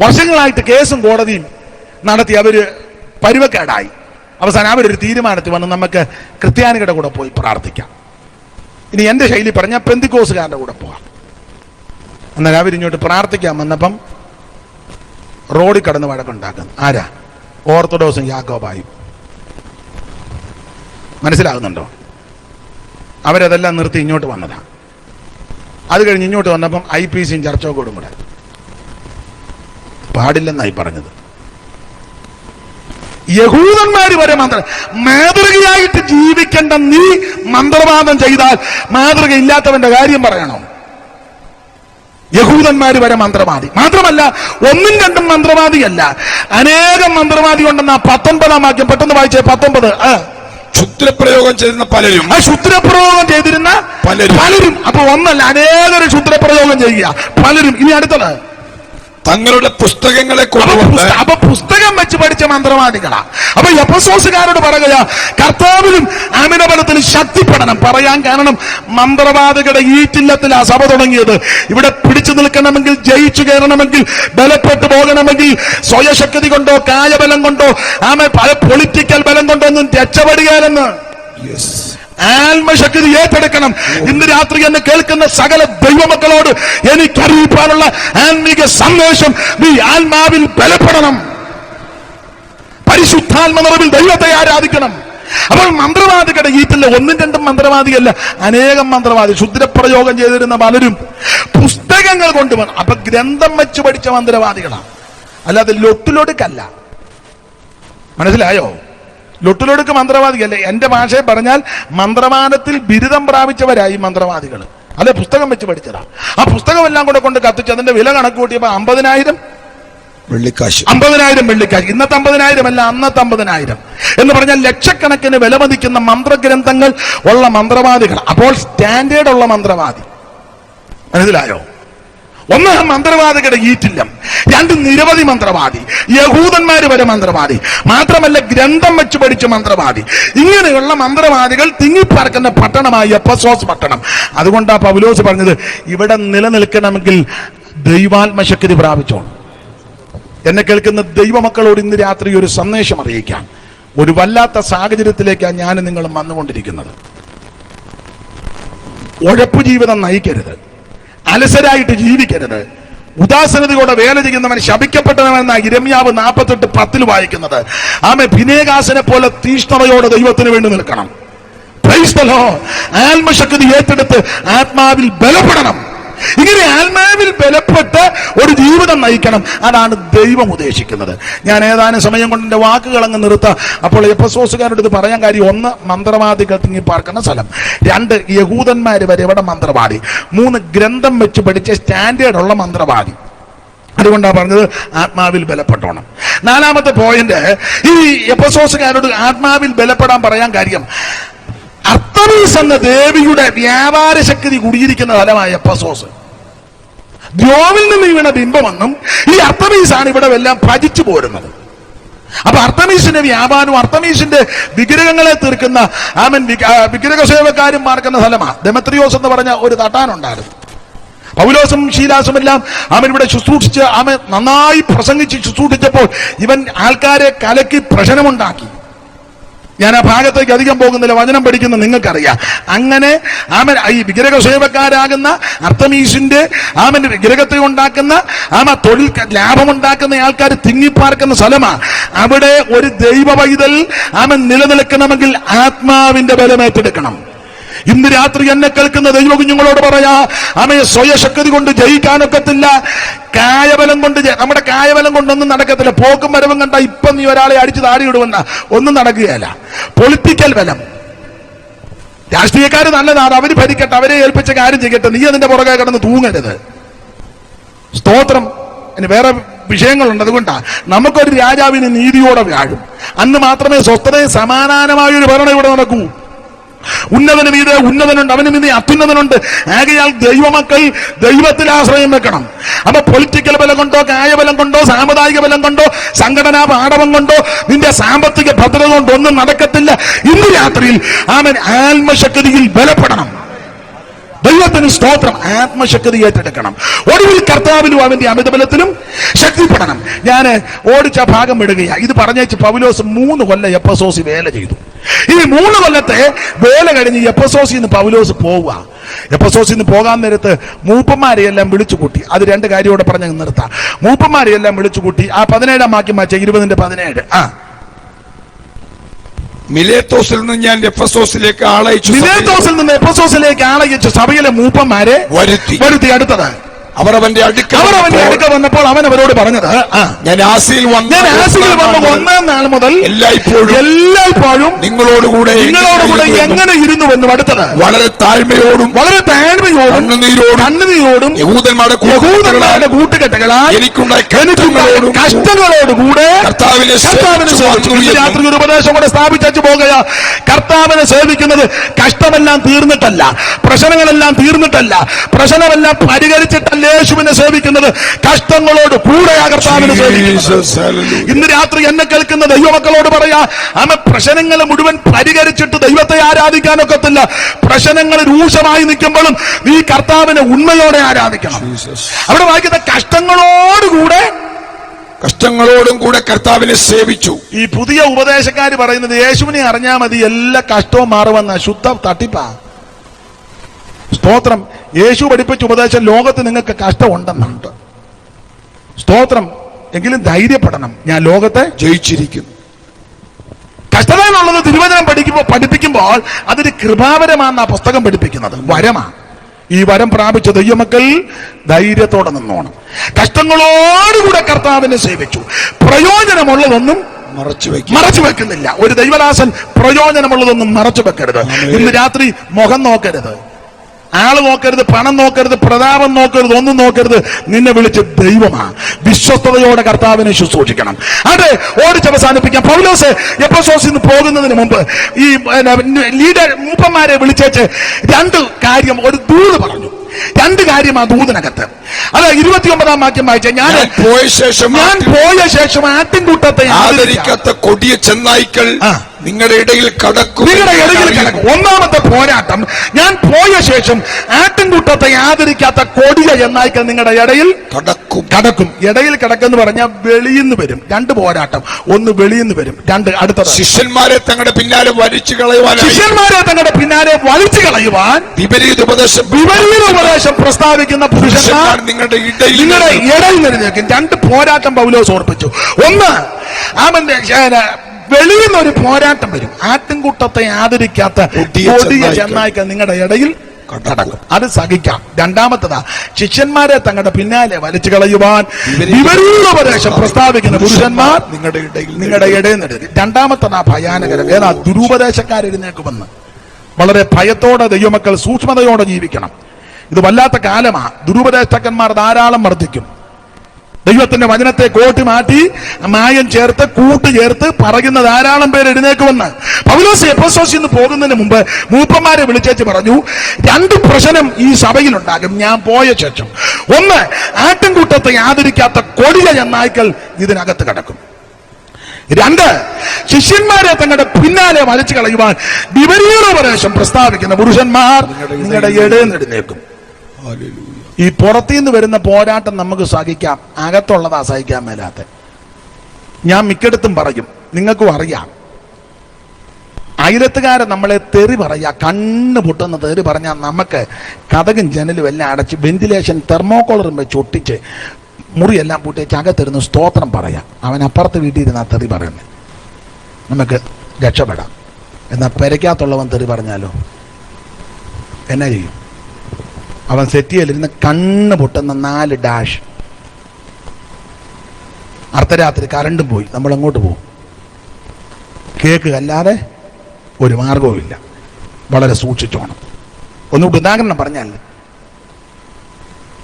വർഷങ്ങളായിട്ട് കേസും കോടതിയും നടത്തി അവര് പരുവക്കേടായി. അവസാനം അവരൊരു തീരുമാനത്തിൽ വന്ന് നമുക്ക് ക്രിസ്ത്യാനികളുടെ കൂടെ പോയി പ്രാർത്ഥിക്കാം. ഇനി എന്റെ ശൈലി പറഞ്ഞാൽ പെന്തിക്കോസുകാരുടെ കൂടെ പോവാം. എന്നാൽ അവരിങ്ങോട്ട് പ്രാർത്ഥിക്കാൻ വന്നപ്പം റോഡിൽ കടന്ന് വഴക്കുണ്ടാക്കുന്നു. ആരാ? ഓർത്തഡോക്സും യാക്കോബായും. മനസ്സിലാകുന്നുണ്ടോ? അവരതെല്ലാം നിർത്തി ഇങ്ങോട്ട് വന്നതാ. അത് കഴിഞ്ഞ് ഇങ്ങോട്ട് വന്നപ്പം IPCയും ചർച്ചോടും കൂടെ പാടില്ലെന്നായി പറഞ്ഞത്. യഹൂദന്മാര് വരെ മാതൃകയായിട്ട് ജീവിക്കേണ്ട നീ മന്ത്രവാദം ചെയ്താൽ മാതൃക ഇല്ലാത്തവന്റെ കാര്യം പറയണോ? യഹൂദന്മാര് വരെ മന്ത്രവാദി. മാത്രമല്ല, ഒന്നും രണ്ടും മന്ത്രവാദിയല്ല, അനേകം മന്ത്രവാദി ഉണ്ടെന്ന 19-ാം വാക്യം പെട്ടെന്ന് വായിച്ചേ. 19. ക്ഷുദ്രപ്രയോഗം ചെയ്തിരുന്ന പലരും. ക്ഷുദ്രപ്രയോഗം ചെയ്തിരുന്ന പലരും. അപ്പൊ ഒന്നല്ല, അനേകം ക്ഷുദ്രപ്രയോഗം ചെയ്യുക പലരും. ഇനി അടുത്തത് തങ്ങളുടെ പുസ്തകങ്ങളെ കൊണ്ടുവന്ന്. അപ്പൊ പുസ്തകം വെച്ച് പഠിച്ച മന്ത്രവാദികളാ. അപ്പൊ എഫെസോസുകാരോട് പറയുക കർത്താവിലും ആമിതബലത്തിലും ശക്തിപ്പെടണം. പറയാൻ കാരണം മന്ത്രവാദികളുടെ ഈറ്റില്ലത്തിൽ ആ സഭ തുടങ്ങിയത്. ഇവിടെ പിടിച്ചു നിൽക്കണമെങ്കിൽ, ജയിച്ചു കയറണമെങ്കിൽ, ബലപ്പെട്ടു പോകണമെങ്കിൽ സ്വയശക്തി കൊണ്ടോ കായബലം കൊണ്ടോ പല പൊളിറ്റിക്കൽ ബലം കൊണ്ടോ ഒന്നും രക്ഷപ്പെടുകയെന്ന് ആത്മശക്തി ഏറ്റെടുക്കണം. ഇന്ന് രാത്രി എന്നെ കേൾക്കുന്ന സകല ദൈവമക്കളോട് എനിക്കറിയിക്കാനുള്ള ആത്മീക സന്ദേശം, നീ ആത്മാവിൽ ബലപ്പെടണം. പരിശുദ്ധാത്മ നിറവിൽ ദൈവത്തെ ആരാധിക്കണം. അപ്പോൾ മന്ത്രവാദികളുടെ ഈറ്റില്ല ഒന്നും രണ്ടും മന്ത്രവാദിയല്ല, അനേകം മന്ത്രവാദി. ക്ഷുദ്രപ്രയോഗം ചെയ്തിരുന്ന പലരും പുസ്തകങ്ങൾ കൊണ്ടുവന്നു. അപ്പൊ ഗ്രന്ഥം വെച്ച് പഠിച്ച മന്ത്രവാദികളാണ്, അല്ലാതെ ലൊട്ടിലൊടുക്കല്ല. മനസ്സിലായോ? ലൊട്ടിലൊടുക്ക് മന്ത്രവാദിയല്ലേ. എന്റെ ഭാഷയെ പറഞ്ഞാൽ മന്ത്രവാദത്തിൽ ബിരുദം പ്രാപിച്ചവരായി മന്ത്രവാദികൾ, അല്ലെ പുസ്തകം വെച്ച് പഠിച്ചതാ. ആ പുസ്തകം എല്ലാം കൊണ്ട് കത്തിച്ച് അതിന്റെ വില കണക്ക് കൂട്ടിയപ്പോ 50,000 വെള്ളിക്കാശ്. 50,000 വെള്ളിക്കാശ്. ഇന്നത്തെ 50,000 അല്ല, അന്നത്തെ 50,000 എന്ന് പറഞ്ഞാൽ ലക്ഷക്കണക്കിന് വിലമതിക്കുന്ന മന്ത്രഗ്രന്ഥങ്ങൾ ഉള്ള മന്ത്രവാദികൾ. അപ്പോൾ സ്റ്റാൻഡേർഡ് ഉള്ള മന്ത്രവാദി. മനസ്സിലായോ? ഒന്ന് മന്ത്രവാദികളുടെ ഈറ്റില്ലം, രണ്ട് നിരവധി മന്ത്രവാദി, യഹൂദന്മാര് വരെ മന്ത്രവാദി, മാത്രമല്ല ഗ്രന്ഥം വെച്ച് പഠിച്ച മന്ത്രവാദി. ഇങ്ങനെയുള്ള മന്ത്രവാദികൾ തിങ്ങിപ്പാർക്കുന്ന പട്ടണമായി എഫെസോസ് പട്ടണം. അതുകൊണ്ടാ പൗലോസ് പറഞ്ഞത്, ഇവിടെ നിലനിൽക്കണമെങ്കിൽ ദൈവാത്മശക്തി പ്രാപിച്ചോണം. എന്നെ കേൾക്കുന്ന ദൈവമക്കളോട് ഇന്ന് രാത്രി ഒരു സന്ദേശം അറിയിക്കാം. ഒരു വല്ലാത്ത സാഹചര്യത്തിലേക്കാണ് ഞാൻ നിങ്ങളും വന്നുകൊണ്ടിരിക്കുന്നത്. ഉഴപ്പു ജീവിതം നയിക്കരുത്, അലസരായിട്ട് ജീവിക്കരുത്, ഉദാസീനതയോടെ വേല ചെയ്യുന്നവൻ ശപിക്കപ്പെട്ടവനെന്ന ഇരമ്യാവ് 48:10 വായിക്കുന്നത്. ആമേ, ഭിനേകാസിനെ പോലെ തീഷ്ണതയോടെ ദൈവത്തിന് വേണ്ടി നിൽക്കണം. Praise the Lord. ആത്മശക്തി ഏറ്റെടുത്ത് ആത്മാവിൽ ബലപ്പെടണം. ഇങ്ങനെ ആത്മാവിൽ ബലപ്പെട്ട് ഒരു ജീവിതം നയിക്കണം. അതാണ് ദൈവം ഉദ്ദേശിക്കുന്നത്. ഞാൻ ഏതാനും സമയം കൊണ്ട് എന്റെ വാക്കുകൾ അങ്ങ് നിർത്താം. അപ്പോൾ എഫെസോസുകാരോട് ഇത് പറയാൻ കാര്യം, ഒന്ന് മന്ത്രവാദികൾ തിങ്ങിപ്പാർക്കുന്ന സ്ഥലം, രണ്ട് യഹൂദന്മാര് വരെ ഇവിടെ മന്ത്രവാദി, മൂന്ന് ഗ്രന്ഥം വെച്ച് പഠിച്ച സ്റ്റാൻഡേർഡ് ഉള്ള മന്ത്രവാദി. അതുകൊണ്ടാണ് പറഞ്ഞത് ആത്മാവിൽ ബലപ്പെട്ടോണം. നാലാമത്തെ പോയിന്റ്, ഈ എഫെസോസുകാരോട് ആത്മാവിൽ ബലപ്പെടാൻ പറയാൻ കാര്യം, അർത്തമീസ് എന്ന ദേവിയുടെ വ്യാപാര ശക്തി കുടിയിരിക്കുന്ന സ്ഥലമായ എഫെസോസ്. ദ്യോവിൽ നിന്ന് വീണ ബിംബമെന്നും ഈ അർത്തമീസാണ് ഇവിടെ എല്ലാം ഭജിച്ചു പോരുന്നത്. അപ്പൊ അർത്തമീസിന്റെ വ്യാപാരവും അർത്തമീസിന്റെ വിഗ്രഹങ്ങളെ തീർക്കുന്ന വിഗ്രഹ സേവക്കാരും മാർക്കുന്ന സ്ഥലമാണ്. ദെമത്രിയോസ് എന്ന് പറഞ്ഞ ഒരു തട്ടാനുണ്ടായിരുന്നു. പൗലോസും ശീലാസും എല്ലാം ഇവിടെ ശുശ്രൂഷിച്ച് നന്നായി പ്രസംഗിച്ച് ശുശ്രൂഷിച്ചപ്പോൾ ഇവൻ ആൾക്കാരെ കലക്കി പ്രശ്നമുണ്ടാക്കി. ഞാൻ ആ ഭാഗത്തേക്ക് അധികം പോകുന്നില്ല, വചനം പഠിക്കുന്ന നിങ്ങൾക്കറിയാം. അങ്ങനെ ഈ വിഗ്രഹ സേവക്കാരാകുന്ന അർത്തമീസിന്റെ വിഗ്രഹത്തെ ഉണ്ടാക്കുന്ന തൊഴിൽ ലാഭമുണ്ടാക്കുന്ന ആൾക്കാർ തിങ്ങിപ്പാർക്കുന്ന സ്ഥലമാണ്. അവിടെ ഒരു ദൈവ പൈതൽ നിലനിൽക്കണമെങ്കിൽ ആത്മാവിന്റെ ബലമേറ്റെടുക്കണം. ഇന്ന് രാത്രി എന്നെ കേൾക്കുന്ന ദൈവ കുഞ്ഞുങ്ങളോട് പറയാ, സ്വയശക്തി കൊണ്ട് ജയിക്കാനൊക്കത്തില്ല. കായബലം കൊണ്ട്, നമ്മുടെ കായബലം കൊണ്ടൊന്നും നടക്കത്തില്ല. പോക്കും വരവും കണ്ട ഇപ്പൊ നീ ഒരാളെ അടിച്ച് താടിയിടുവെന്ന ഒന്നും നടക്കുകയല്ല. പൊളിറ്റിക്കൽ ബലം, രാഷ്ട്രീയക്കാർ നല്ലതാണ്, അവര് ഭരിക്കട്ടെ, അവരെ ഏൽപ്പിച്ച കാര്യം ചെയ്യട്ടെ, നീ അതിന്റെ പുറകെ കിടന്ന് തൂങ്ങരുത്. സ്തോത്രം. ഇനി വേറെ വിഷയങ്ങളുണ്ട്. അതുകൊണ്ടാണ് നമുക്കൊരു രാജാവിന് നീതിയോടെ വ്യാഴും. അന്ന് മാത്രമേ സ്വസ്ഥതയും സമാധാനമായൊരു ഭരണം ഇവിടെ നടക്കൂ. ഉന്നതന് മീതെ ഉന്നതനുണ്ട്, അവന് മീതെ അത്യുന്നതനുണ്ട്. ആകയാൽ ദൈവമക്കൾ ദൈവത്തിൽ ആശ്രയം വെക്കണം. അപ്പൊ പൊളിറ്റിക്കൽ ബലം കൊണ്ടോ കായബലം കൊണ്ടോ സാമുദായിക ബലം കൊണ്ടോ സംഘടനാ പാഠവം കൊണ്ടോ നിന്റെ സാമ്പത്തിക ഭദ്രത കൊണ്ടോ ഒന്നും നടക്കത്തില്ല. ഇന്ന് രാത്രിയിൽ ആത്മശക്തിയിൽ ബലപ്പെടണം. ദൈവത്തിന് സ്തോത്രം. ആത്മശക്തി ഏറ്റെടുക്കണം. ഒടുവിൽ കർത്താവിലും അവന്റെ അമിതബലത്തിലും ശക്തിപ്പെടണം. ഞാൻ ഓടിച്ച ഭാഗം വിടുകയാ. ഇത് പറഞ്ഞേച്ച് പൗലോസ് 3 കൊല്ലം എഫെസോസിൽ വേല ചെയ്തു. ഈ 3 കൊല്ലത്തെ വേല കഴിഞ്ഞ് എഫെസോസിൽ നിന്ന് പൗലോസ് പോവുക. എഫെസോസിൽ നിന്ന് പോകാൻ നേരത്ത് മൂപ്പന്മാരെയെല്ലാം വിളിച്ചു കൂട്ടി. അത് 2 കാര്യത്തോടെ പറഞ്ഞ് നിർത്താം. മൂപ്പന്മാരെയെല്ലാം വിളിച്ചു കൂട്ടി. ആ 17 വാക്യം വായിച്ച 20:17. മിലേത്തോസിൽ നിന്ന് ഞാൻ എഫെസോസിലേക്ക് ആളയച്ചു. മിലേത്തോസിൽ നിന്ന് എഫെസോസിലേക്ക് ആളയച്ചു സഭയിലെ മൂപ്പന്മാരെ വരുത്തി. അടുത്തത് അവർ അവന്റെ അടുക്ക വന്നപ്പോൾ അവൻ അവരോട് പറഞ്ഞത്, ഞാൻ ആസിയിൽ വന്ന് 1 നാൾ മുതൽ എല്ലായ്പ്പോഴും നിങ്ങളോടുകൂടെ എങ്ങനെ ഇരുന്നുവെന്നും, അടുത്തത് വളരെ താഴ്മയോടും കണ്ണുനീരോടും യഹൂദന്മാരുടെ കൂട്ടുകെട്ടുകളാൽ എനിക്കുണ്ടായ കഷ്ടങ്ങളോടുകൂടെ കർത്താവിനെ രാത്രി ഒരു ഉപദേശം കൂടെ സ്ഥാപിച്ചു പോകുക. കർത്താവിനെ സേവിക്കുന്നത് കഷ്ടമെല്ലാം തീർന്നിട്ടല്ല, പ്രശ്നങ്ങളെല്ലാം തീർന്നിട്ടല്ല, പ്രശ്നമെല്ലാം പരിഹരിച്ചിട്ടല്ല യേശുവിനെ സേവിക്കുന്നത്, കഷ്ടങ്ങളോട് കൂടെയാ കർത്താവിനെ സേവിക്കുന്നത്. ഇന്ന് രാത്രി എന്നെ കേൾക്കുന്ന ദൈവമക്കളോട് പറയാ, പ്രശ്നങ്ങൾ മുഴുവൻ പരിഹരിച്ചിട്ട് ദൈവത്തെ ആരാധിക്കാനൊക്കത്തില്ല. പ്രശ്നങ്ങൾ രൂക്ഷമായി നിൽക്കുമ്പോഴും നീ കർത്താവിനെ ഉണ്മയോടെ ആരാധിക്കണം. അവിടെ വായിക്കുന്ന കഷ്ടങ്ങളോടും കൂടെ കർത്താവിനെ സേവിച്ചു. ഈ പുതിയ ഉപദേശക്കാര് പറയുന്നത് യേശുവിനെ അറിഞ്ഞാൽ മതി എല്ലാ കഷ്ടവും മാറുമെന്ന ശുദ്ധ തട്ടിപ്പാ. സ്തോത്രം. യേശു പഠിപ്പിച്ച ഉപദേശം ലോകത്ത് നിങ്ങൾക്ക് കഷ്ടമുണ്ടെന്നുണ്ട്. സ്തോത്രം. എങ്കിലും ധൈര്യപ്പെടണം, ഞാൻ ലോകത്തെ ജയിച്ചിരിക്കുന്നു. കഷ്ടത എന്നുള്ളത് തിരുവചനം പഠിപ്പിക്കുമ്പോൾ അതൊരു കൃപാവരമാണെന്നാ പുസ്തകം പഠിപ്പിക്കുന്നത്, വരമാണ്. ഈ വരം പ്രാപിച്ച ദൈവമക്കൾ ധൈര്യത്തോടെ നിന്നോണം. കഷ്ടങ്ങളോടുകൂടെ കർത്താവിനെ സേവിച്ചു. പ്രയോജനമുള്ളതൊന്നും മറച്ചു വെക്കുന്നില്ല. ഒരു ദൈവദാസൻ പ്രയോജനമുള്ളതൊന്നും മറച്ചു വെക്കരുത്. ഇന്ന് രാത്രി മുഖം നോക്കരുത്, ആള് നോക്കരുത്, പണം നോക്കരുത്, പ്രതാപം നോക്കരുത്, ഒന്നും നോക്കരുത്. നിന്നെ വിളിച്ച് ദൈവമാണ്. വിശ്വസ്തയോടെ കർത്താവിനെ ശുശ്രൂഷിക്കണം. അത് ഓടിച്ചവസാനിപ്പിക്കാം. പൗലോസ് എഫെസോസിൽ നിന്ന് പോകുന്നതിന് മുമ്പ് ഈ ലീഡർ മൂപ്പന്മാരെ വിളിച്ചേച്ച് 2 കാര്യം, ഒരു ദൂത് പറഞ്ഞു. 2 കാര്യം ആ ദൂതിനകത്ത്. അല്ല 29-ാം വാക്യം വായിച്ച ഞാൻ പോയ ശേഷം ആട്ടിൻകൂട്ടത്തെ ആദരിക്കാത്ത കൊടിയ ചെന്നായ്ക്കൾ നിങ്ങളുടെ ഇടയിൽ കടക്കും. ഒന്നാമത്തെ പോരാട്ടം, ഞാൻ പോയ ശേഷം ആട്ടിൻകൂട്ടത്തെ ആദരിക്കാത്ത കൊടിയ ചെന്നായ്ക്കൾ നിങ്ങളുടെ ഇടയിൽ കടക്കും. ഇടയിൽ കിടക്കെന്ന് പറഞ്ഞാൽ വെളിയിൽ നിന്ന് വരും. രണ്ട് പോരാട്ടം, ഒന്ന് വെളിയിൽ നിന്ന് വരും, രണ്ട് അടുത്തത് ശിഷ്യന്മാരെ തങ്ങളുടെ പിന്നാലെ വലിച്ചു കളയുവാൻ വിപരീത ഉപദേശം പ്രസ്താവിക്കുന്ന പുരുഷന്മാർ നിങ്ങളുടെ ഇടയിൽ നിന്നേക്കും. രണ്ട് പോരാട്ടം പൗലോസ് ഓർപ്പിച്ചു. ഒന്ന്, അവന്റെ വെളിയിൽ നിന്നൊരു പോരാട്ടം വരും. ആട്ടിൻകൂട്ടത്തെ ആദരിക്കാത്ത കൊടിയ ചെന്നായ്ക്കൾ നിങ്ങളുടെ ഇടയിൽ കടക്കും. അത് സഹിക്കാം. രണ്ടാമത്തതാ, ശിഷ്യന്മാരെ തങ്ങളുടെ പിന്നാലെ വലിച്ചു കളയുവാൻ വിപരീതോപദേശം പ്രസ്താവിക്കുന്ന പുരുഷന്മാർ നിങ്ങളുടെ ഇടയിൽ നിന്ന്. രണ്ടാമത്തതാ ഭയാനകരം. ഏതാ? ദുരുപദേശക്കാരെഴുന്നേക്കുമെന്ന്. വളരെ ഭയത്തോടെ ദൈവമക്കൾ സൂക്ഷ്മതയോടെ ജീവിക്കണം. ഇത് വല്ലാത്ത കാലമാ. ദുരുപദേഷ്ടക്കന്മാർ ധാരാളം വർദ്ധിക്കും. ദൈവത്തിന്റെ വചനത്തെ കോട്ടി മാറ്റി മായം ചേർത്ത് കൂട്ടുചേർത്ത് പറയുന്ന ധാരാളം പേര് എഴുന്നേക്കുമെന്ന്. പൗലോസ് എഫെസോസിൽ നിന്ന് പോകുന്നതിന് മുമ്പ് മൂപ്പന്മാരെ വിളിച്ചേച്ച് പറഞ്ഞു, രണ്ട് പ്രശ്നം ഈ സഭയിലുണ്ടാകും ഞാൻ പോയ ശേഷം. ഒന്ന്, ആട്ടിൻകൂട്ടത്തെ ആദരിക്കാത്ത കൊടിയ ചെന്നായ്ക്കൾ ഇതിനകത്ത് കിടക്കും. രണ്ട്, ശിഷ്യന്മാരെ തങ്ങളുടെ പിന്നാലെ വലിച്ചു കളയുവാൻ വിപരീതോപദേശം പ്രസ്താവിക്കുന്ന പുരുഷന്മാർ നിങ്ങളുടെ ഇടയിൽ എഴുന്നേക്കും. ഈ പുറത്തുനിന്ന് വരുന്ന പോരാട്ടം നമുക്ക് സഹിക്കാം, അകത്തുള്ളതാ സഹിക്കാൻ മേലാത്ത. ഞാൻ മിക്കടത്തും പറയും, നിങ്ങൾക്കും അറിയാം, അയലത്തുകാരെ നമ്മളെ തെറി പറയാ, കണ്ണ് പൊട്ടുന്ന തെറി പറഞ്ഞാൽ നമുക്ക് കതകും ജനലും എല്ലാം അടച്ച് വെന്റിലേഷൻ തെർമോക്കോളറും വെച്ച് ഒട്ടിച്ച് മുറിയെല്ലാം പൂട്ടിച്ച് അകത്തിരുന്ന് സ്തോത്രം പറയാം. അവൻ അപ്പുറത്ത് വീട്ടിൽ ഇരുന്ന് ആ തെറി പറയുന്നത്, നമുക്ക് രക്ഷപ്പെടാം. എന്നാൽ പെരയ്ക്കകത്തുള്ളവൻ തെറി പറഞ്ഞാലോ എന്നാ ചെയ്യും? അവൻ സെറ്റിയിലിരുന്ന് കണ്ണ് പൊട്ടുന്ന 4 ഡാഷ്. അർദ്ധരാത്രി കറണ്ടും പോയി, നമ്മൾ അങ്ങോട്ട് പോകും. കേക്ക് അല്ലാതെ ഒരു മാർഗവും ഇല്ല. വളരെ സൂക്ഷിച്ചോണം. ഒന്നുകൂടി ഉദാഹരണം പറഞ്ഞാൽ,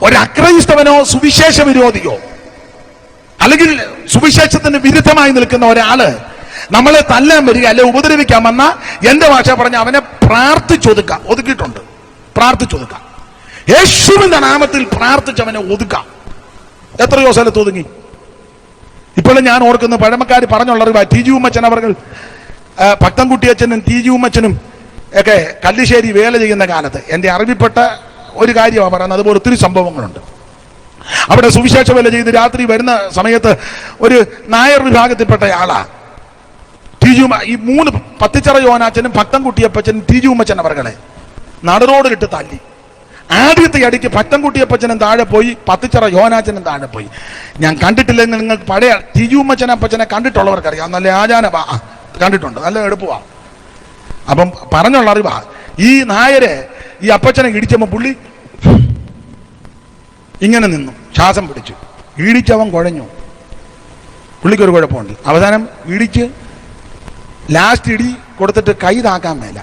ഒരക്രൈസ്തവനോ സുവിശേഷ വിരോധിയോ അല്ലെങ്കിൽ സുവിശേഷത്തിന് വിരുദ്ധമായി നിൽക്കുന്ന ഒരാള് നമ്മളെ തല്ലാൻ വരിക അല്ലെ ഉപദ്രവിക്കാൻ വന്ന, എന്റെ ഭാഷ പറഞ്ഞ അവനെ പ്രാർത്ഥിച്ചൊതുക്കാം. ഒതുക്കിയിട്ടുണ്ട്. പ്രാർത്ഥിച്ചൊതുക്കാം. യേശുവിന്റെ നാമത്തിൽ പ്രാർത്ഥിച്ചവനെ ഒതുക്കാം. എത്രയോ സ്ഥലത്ത് ഒതുങ്ങി. ഇപ്പോഴും ഞാൻ ഓർക്കുന്ന പഴമക്കാർ പറഞ്ഞുള്ളറിവാ. ടി ജി ഉമ്മച്ചൻ അവർ ഭക്തൻകുട്ടിയച്ഛനും ടി ജി ഉമ്മച്ചനും ഒക്കെ കല്ലിശ്ശേരി വേല ചെയ്യുന്ന കാലത്ത് എൻ്റെ അറിവിൽപ്പെട്ട ഒരു കാര്യമാണ് പറയുന്നത്. അതുപോലെ ഒത്തിരി സംഭവങ്ങളുണ്ട്. അവിടെ സുവിശേഷ വേല ചെയ്ത് രാത്രി വരുന്ന സമയത്ത് ഒരു നായർ വിഭാഗത്തിൽപ്പെട്ട ആളാ ടി ജി ഈ 3 പത്തിച്ചിറ യോനാച്ചനും ഭക്തൻകുട്ടിയപ്പച്ചനും ടി ജി ഉമ്മച്ചൻ അവർകളെ നടുറോഡിലിട്ട് തല്ലി. ആദ്യത്തെ അടിക്ക് ഭക്തൻകുട്ടിയപ്പച്ചനും താഴെ പോയി, പത്തിച്ചിറ യോനാച്ചനും താഴെ പോയി. ഞാൻ കണ്ടിട്ടില്ലെങ്കിൽ നിങ്ങൾക്ക് പഴയ ടി ജി ഉമ്മച്ചൻ അപ്പച്ചനെ കണ്ടിട്ടുള്ളവർക്കറിയാം. നല്ല ആചാന കണ്ടിട്ടുണ്ട്, നല്ല എളുപ്പമാണ്. അപ്പം പറഞ്ഞുള്ള അറിവാ. ഈ നായരെ ഈ അപ്പച്ചനെ ഇടിച്ചപ്പോൾ പുള്ളി ഇങ്ങനെ നിന്നു, ശ്വാസം പിടിച്ചു. ഇടിച്ചവൻ കുഴഞ്ഞു. പുള്ളിക്കൊരു കുഴപ്പമുണ്ട്. അവസാനം ഇടിച്ച് ലാസ്റ്റ് ഇടി കൊടുത്തിട്ട് കൈ താക്കാൻ മേല.